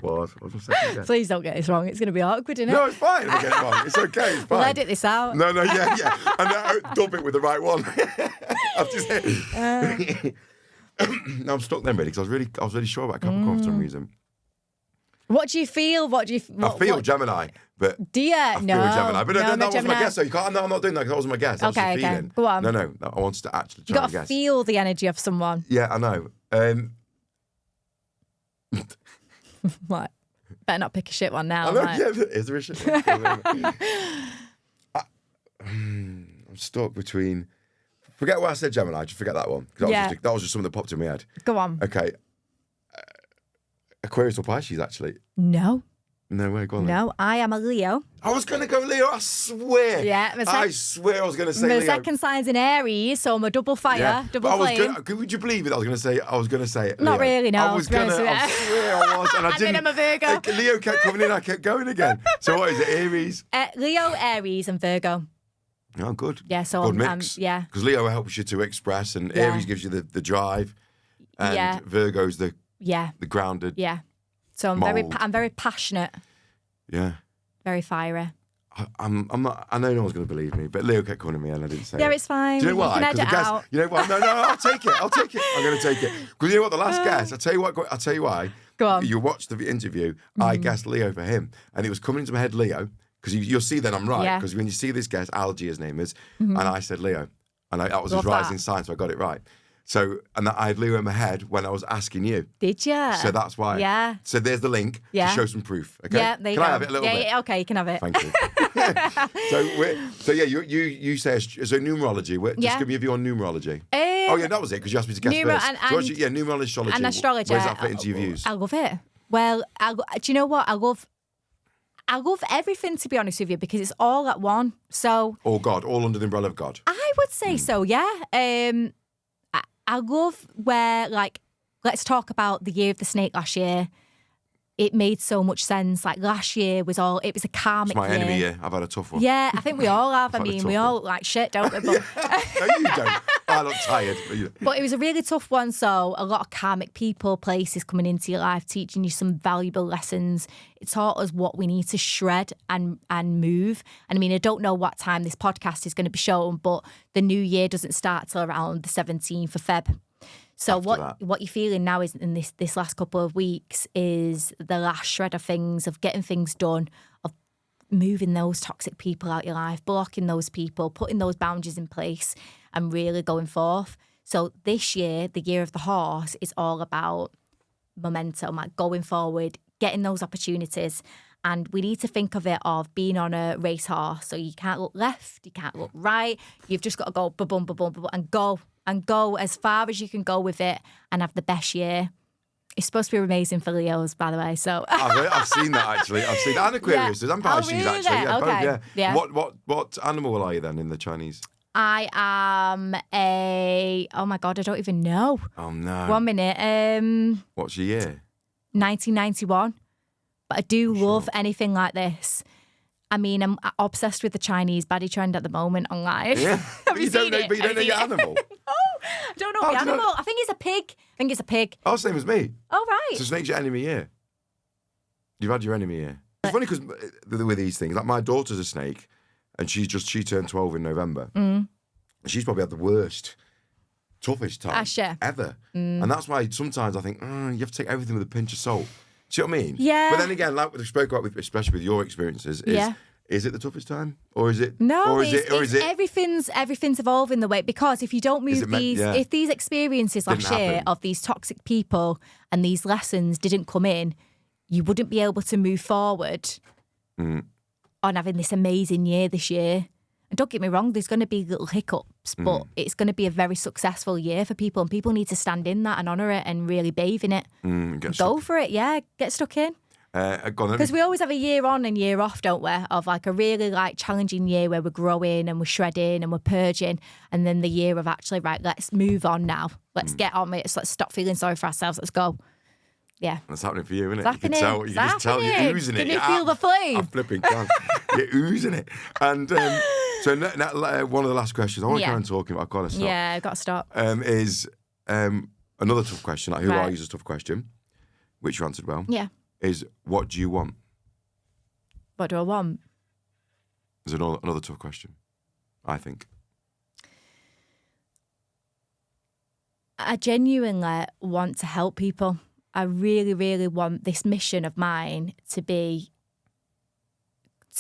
was... What was my second guess? Please don't get this wrong. It's going to be awkward, isn't it? No, it's fine if I get it wrong. It's okay, it's fine. We'll edit this out. No, yeah. And dub it with the right one. I've just... No, I'm stuck then, really, because I was really sure about Capricorn for some reason. What do you feel? I feel Gemini, but... Do you? I feel Gemini. But that wasn't Gemini. my guess, so you can't... No, I'm not doing that because that wasn't my guess. That was just feeling. Go on. No, I wanted to actually You try got and to guess. feel the energy of someone. Yeah, I know. What? Better not pick a shit one now. I know, like. yeah, is there a shit one? I'm stuck between... Forget what I said, Gemini. Just forget that one. That was just something that popped in my head. Go on. Okay. Aquarius or Pisces, actually. No. No way, go on. No, I am a Leo. I was going to go Leo, I swear. Yeah. I swear I was going to say My Leo. second sign's in Aries, so I'm a double fire, double flame. Would you believe it? I was going to say Leo. Not really, no. I swear I was. And I didn't. I'm a Virgo. Leo kept coming in, I kept going again. So what is it, Aries? Leo, Aries and Virgo. Oh, good. Yeah, so good mix. yeah. Because Leo helps you to express and Aries gives you the drive. And Virgo's the grounded. Yeah. So I'm very passionate. Yeah. Very fiery. I'm not. I know no one's going to believe me, but Leo kept calling me and I didn't say it. Yeah, it's fine. Do you know why? You can edit out. You know what? No, I'll take it. I'm going to take it. Because you know what? The last guess. I'll tell you why. Go on. You watched the interview. I guessed Leo for him, and it was coming into my head Leo because you'll see that I'm right. Because when you see this guess, Algie, his name is, and I said Leo, and that was his rising sign, so I got it right. So, and I had Leo in my head when I was asking you. Did you? So that's why. Yeah. So there's the link to show some proof. Okay. Yeah, there you go. Can I have it a little bit? Yeah, okay, you can have it. Thank you. You say so numerology. Just give me a view on numerology. That was it because you asked me to guess first. Numerology, astrology. And astrology. Where does that fit into your views? I love it. Well, do you know what? I love everything, to be honest with you, because it's all at one. So. Oh God, all under the umbrella of God. I would say so. Yeah. I love where, like, let's talk about the year of the snake last year. It made so much sense. Like, last year it was a karmic year. It's my enemy year. I've had a tough one. Yeah, I think we all have. I mean, we all look like shit, don't we? But... No, you don't. I look tired. But it was a really tough one. So a lot of karmic people, places coming into your life, teaching you some valuable lessons. It taught us what we need to shred and move. And I mean, I don't know what time this podcast is going to be shown, but the new year doesn't start till around the 17th of Feb. So what you're feeling now is in this last couple of weeks is the last shred of things, of getting things done, of moving those toxic people out your life, blocking those people, putting those boundaries in place and really going forth. So this year, the year of the horse, is all about momentum, like going forward, getting those opportunities. And we need to think of it of being on a racehorse. So you can't look left, you can't look right. You've just got to go ba-bum, ba-bum, ba-bum, and go as far as you can go with it and have the best year. It's supposed to be amazing for Leos, by the way. So I've seen that actually. I've seen that. And Aquarius. And Pisces really? actually. Yeah, okay. both, yeah. What animal are you then in the Chinese? I am oh my God, I don't even know. Oh no. 1 minute. What's your year? 1991. But I do love anything like this. I mean, I'm obsessed with the Chinese baddie trend at the moment online. Yeah. But you don't know your animal. No, I don't know the animal. I think it's a pig. Oh, same as me. Oh, right. So snake's your enemy year. You've had your enemy year. It's funny because with these things, like my daughter's a snake and she turned 12 in November. And she's probably had the worst, toughest time ever. And that's why sometimes I think, you have to take everything with a pinch of salt. Do you know what I mean? Yeah. But then again, like we spoke about, especially with your experiences, is it the toughest time, or is it? No, or is it? Everything's evolving the way, because if you don't move if these experiences last year of these toxic people and these lessons didn't come in, you wouldn't be able to move forward on having this amazing year this year. And don't get me wrong, there's going to be little hiccups, but it's going to be a very successful year for people, and people need to stand in that and honour it and really bathe in it. Go for it, get stuck in. Because we always have a year on and year off, don't we? Of like a really like challenging year where we're growing and we're shredding and we're purging, and then the year of actually, right, let's move on now. Let's get on with it. So let's stop feeling sorry for ourselves. Let's go. Yeah. That's happening for you, isn't it? You can tell. You can just tell you're oozing it. Can you feel the flame? I'm flipping can. You're oozing it. And so one of the last questions, I want to go on talking about, I've got to stop. Yeah, I've got to stop. Is another tough question, like who Right. are you is a tough question, which you answered well, Yeah. is what do you want? What do I want? Is another tough question, I think. I genuinely want to help people. I really, really want this mission of mine to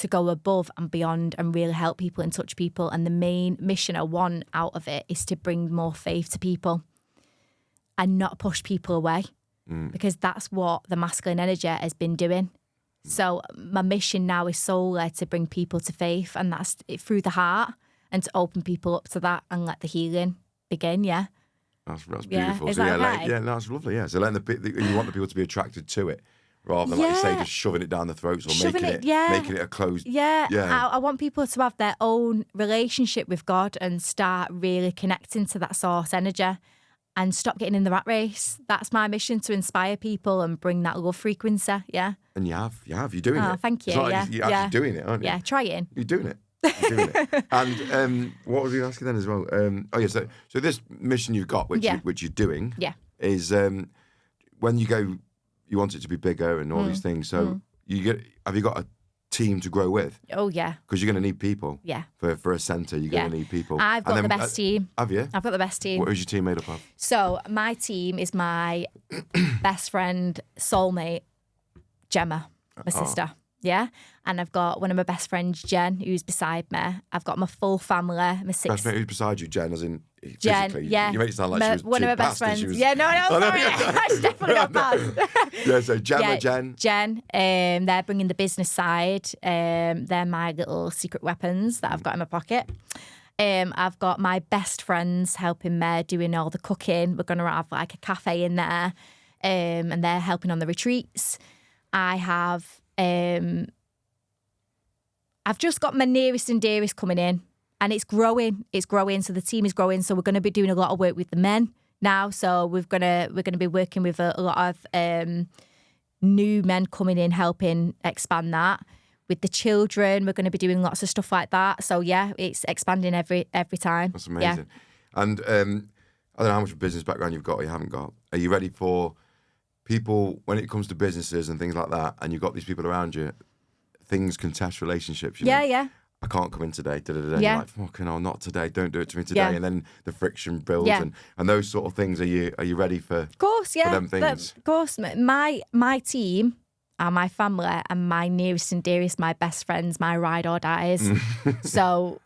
go above and beyond and really help people and touch people. And the main mission I want out of it is to bring more faith to people and not push people away, because that's what the masculine energy has been doing. So my mission now is solely to bring people to faith, and that's it through the heart, and to open people up to that and let the healing begin. Yeah. That's Yeah, beautiful. is So that yeah, okay? yeah, no, that's lovely. Yeah, so letting you want the people to be attracted to it, rather than like you say, Yeah. just shoving it down the throats or Shoving making it, yeah. making it a closed. Yeah, Yeah. I want people to have their own relationship with God and start really connecting to that source energy and stop getting in the rat race. That's my mission, to inspire people and bring that love frequency. Yeah. And you're doing it. Oh, thank you. It's not Yeah, like you're actually doing it, aren't you? Yeah, trying. You're doing it. You're doing it. And what was we asking then as well? So this mission you've got, which Yeah. which you're doing, Yeah. is when you go, you want it to be bigger and all these things. So have you got a team to grow with? Oh, yeah. Because you're going to need people. Yeah. For a centre, you're going to need people. I've got And the then, best team. Have you? I've got the best team. What is your team made up of? So my team is my best friend, soulmate, Gemma, my sister. Yeah. And I've got one of my best friends, Jen, who's beside me. I've got my full family, my six. Best mate who's beside you, Jen, as in Jen, physically. yeah. You make it sound like she was one of my best passed and friends. she was- Yeah, no, sorry. I definitely got passed. Yeah, so Gemma, Jen. Jen, they're bringing the business side. They're my little secret weapons that I've got in my pocket. I've got my best friends helping me doing all the cooking. We're going to have like a cafe in there, and they're helping on the retreats. I have, I've just got my nearest and dearest coming in, and it's growing. It's growing. So the team is growing. So we're going to be doing a lot of work with the men now. So we're gonna be working with a lot of new men coming in, helping expand that. With the children, we're going to be doing lots of stuff like that. So yeah, it's expanding every time. That's amazing. And I don't know how much business background you've got or you haven't got. Are you ready for people, when it comes to businesses and things like that, and you've got these people around you, things can test relationships, you know? Yeah. I can't come in today. Yeah. You're like, fucking hell, not today. Don't do it to me today. Yeah. And then the friction builds Yeah. and those sort of things. Are you ready for? Of course, yeah. them things. Of course, my team are my family and my nearest and dearest, my best friends, my ride or dies. So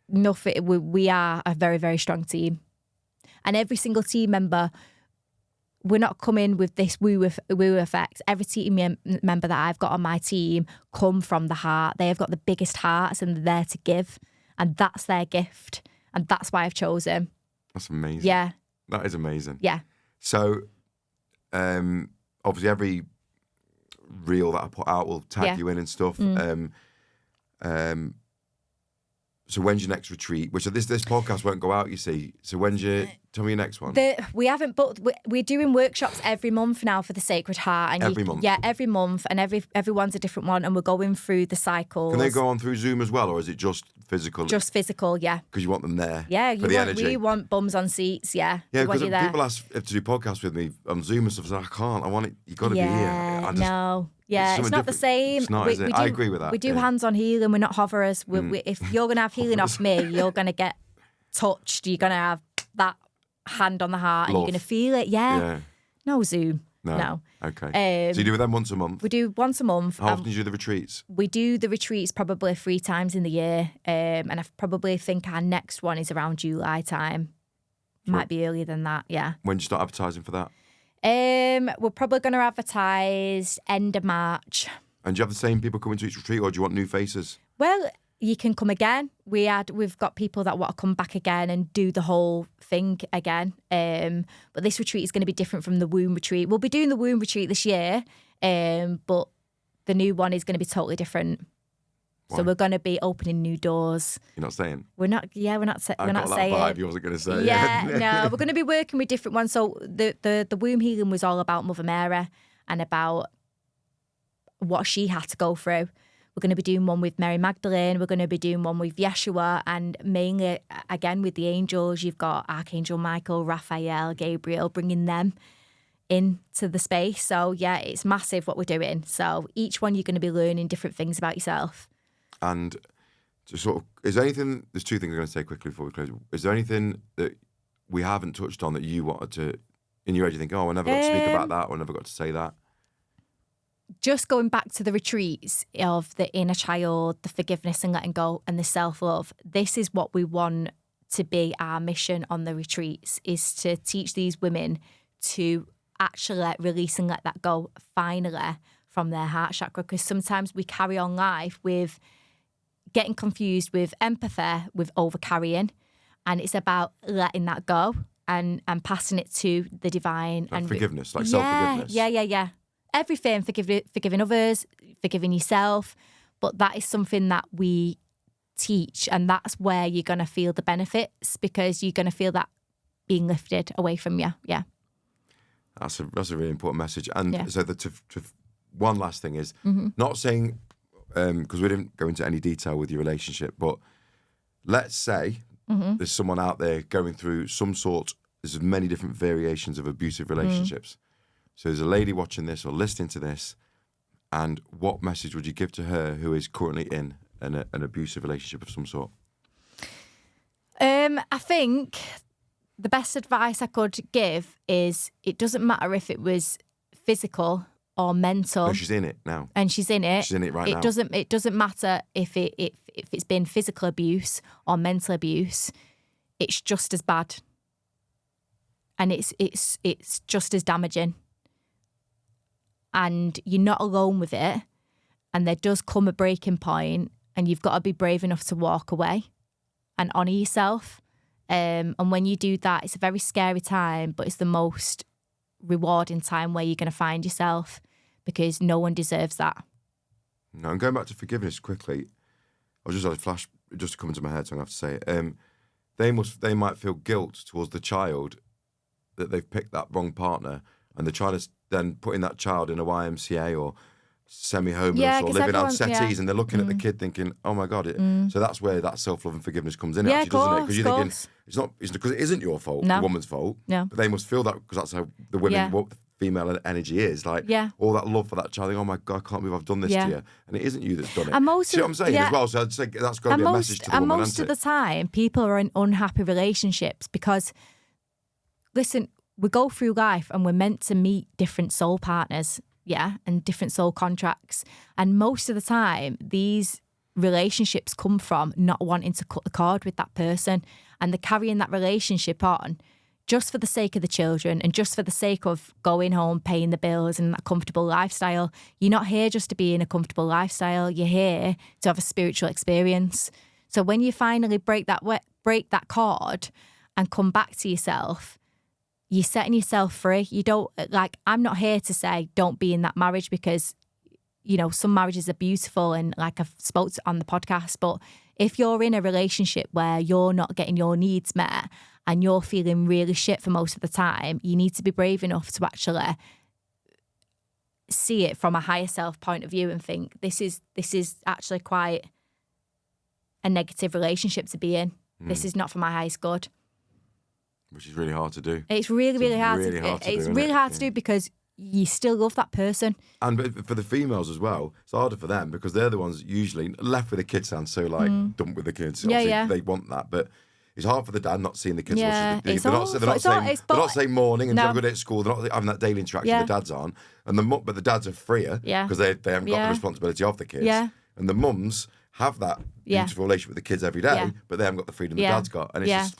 nothing. We are a very, very strong team, and every single team member. We're not coming with this woo effect. Every team member that I've got on my team come from the heart. They have got the biggest hearts and they're there to give. And that's their gift. And that's why I've chosen. That's amazing. Yeah. That is amazing. Yeah. So, obviously, every reel that I put out will tag you in and stuff. So when's your next retreat? Which this podcast won't go out, you see. So tell me your next one. We haven't booked. We're doing workshops every month now for the Sacred Heart. And Every month? Yeah, every month. And everyone's a different one. And we're going through the cycles. Can they go on through Zoom as well, or is it just physical? Just physical, yeah. Because you want them there. Yeah, for the energy. we want bums on seats, yeah. Yeah, We want because you there. people ask to do podcasts with me on Zoom and stuff. So I can't. I want it. You got to be here. I just, no. Yeah, it's something not the different. same. It's not, is it? I agree with that, We do yeah. hands-on healing. We're not hoverers. If you're going to have healing off me, you're going to get touched. You're going to have that hand on the heart and Love. you're going to feel it. Yeah. Yeah. No Zoom. No. Okay. So you do them once a month? We do once a month. How often do you do the retreats? We do the retreats probably 3 times in the year. And I probably think our next one is around July time. Might be earlier than that, yeah. When do you start advertising for that? We're probably going to advertise end of March. And do you have the same people coming to each retreat, or do you want new faces? Well, you can come again. We've got people that want to come back again and do the whole thing again. But this retreat is going to be different from the womb retreat. We'll be doing the womb retreat this year, but the new one is going to be totally different. Why? So we're going to be opening new doors. You're not saying? We're not. Yeah, we're not. I We're got not that saying. vibe you wasn't going to say. Yeah, no, we're going to be working with different ones. So the womb healing was all about Mother Mary and about what she had to go through. We're going to be doing one with Mary Magdalene. We're going to be doing one with Yeshua. And mainly, again, with the angels, you've got Archangel Michael, Raphael, Gabriel, bringing them into the space. So, yeah, it's massive what we're doing. So each one you're going to be learning different things about yourself. And to sort of, is there anything, there's two things I'm going to say quickly before we close. Is there anything that we haven't touched on that you wanted to, in your head, you think, oh, I never got to speak about that, or I never got to say that? Just going back to the retreats of the inner child, the forgiveness and letting go, and the self-love, this is what we want to be our mission on the retreats, is to teach these women to actually release and let that go finally from their heart chakra. Because sometimes we carry on life with getting confused with empathy, with over-carrying, and it's about letting that go and passing it to the divine. Like and forgiveness, like self-forgiveness. Yeah. Everything, forgiving others, forgiving yourself. But that is something that we teach, and that's where you're going to feel the benefits, because you're going to feel that being lifted away from you. Yeah. That's a really important message. And Yeah. so one last thing is, not saying, because we didn't go into any detail with your relationship, but let's say there's someone out there going through there's many different variations of abusive relationships. So there's a lady watching this or listening to this, and what message would you give to her who is currently in an abusive relationship of some sort? I think the best advice I could give is, it doesn't matter if it was physical or mental. No, she's in it now. And she's in it. She's in it right now. It doesn't matter if it's been physical abuse or mental abuse. It's just as bad, and it's just as damaging. And you're not alone with it. And there does come a breaking point, and you've got to be brave enough to walk away and honour yourself. And when you do that, it's a very scary time, but it's the most rewarding time where you're going to find yourself, because no one deserves that. No, and going back to forgiveness quickly, I was just had a flash just come into my head, so I'm going to have to say it. They might feel guilt towards the child that they've picked that wrong partner, and they're trying to then putting that child in a YMCA or semi-homeless or living out settees, and they're looking at the kid thinking, oh my God. So that's where that self-love and forgiveness comes in, actually, doesn't it? Because you're thinking, it's because it isn't your fault, the woman's fault. No. But they must feel that, because that's how the women, what the female energy is. Like, all that love for that child, oh my God, I can't believe I've done this to you. And it isn't you that's done it. And See what I'm saying as well? So I'd say that's got to be a message to the woman, and most of the time, people are in unhappy relationships because, listen, we go through life and we're meant to meet different soul partners, and different soul contracts. And most of the time, these relationships come from not wanting to cut the cord with that person, and they're carrying that relationship on just for the sake of the children and just for the sake of going home, paying the bills and that comfortable lifestyle. You're not here just to be in a comfortable lifestyle. You're here to have a spiritual experience. So when you finally break that cord and come back to yourself, you're setting yourself free. You don't, I'm not here to say don't be in that marriage, because, some marriages are beautiful, and like I've spoke on the podcast, but if you're in a relationship where you're not getting your needs met and you're feeling really shit for most of the time, you need to be brave enough to actually see it from a higher self point of view and think, this is actually quite a negative relationship to be in. This is not for my highest good. Which is really hard to do. It's really hard to do. It's really hard to do because you still love that person. And for the females as well, it's harder for them because they're the ones usually left with the kids. Sounds so dumped with the kids. Obviously, they want that, but it's hard for the dad not seeing the kids. Yeah, they're not saying morning and have a good day at school. They're not having that daily interaction. The dads aren't, but the dads are freer because they haven't got the responsibility of the kids. Yeah. And the mums have that beautiful relationship with the kids every day, but they haven't got the freedom the dad's got, and it's just.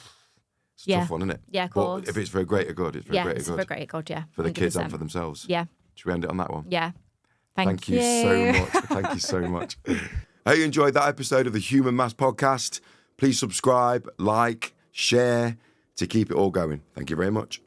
It's a tough one, isn't it? Yeah, of course. But if it's for a greater good, it's for a greater good. For a greater good, yeah. For the kids and for themselves. Yeah. Should we end it on that one? Yeah. Thank you so much. Thank you so much. I hope you enjoyed that episode of the Human Mass Podcast. Please subscribe, like, share to keep it all going. Thank you very much.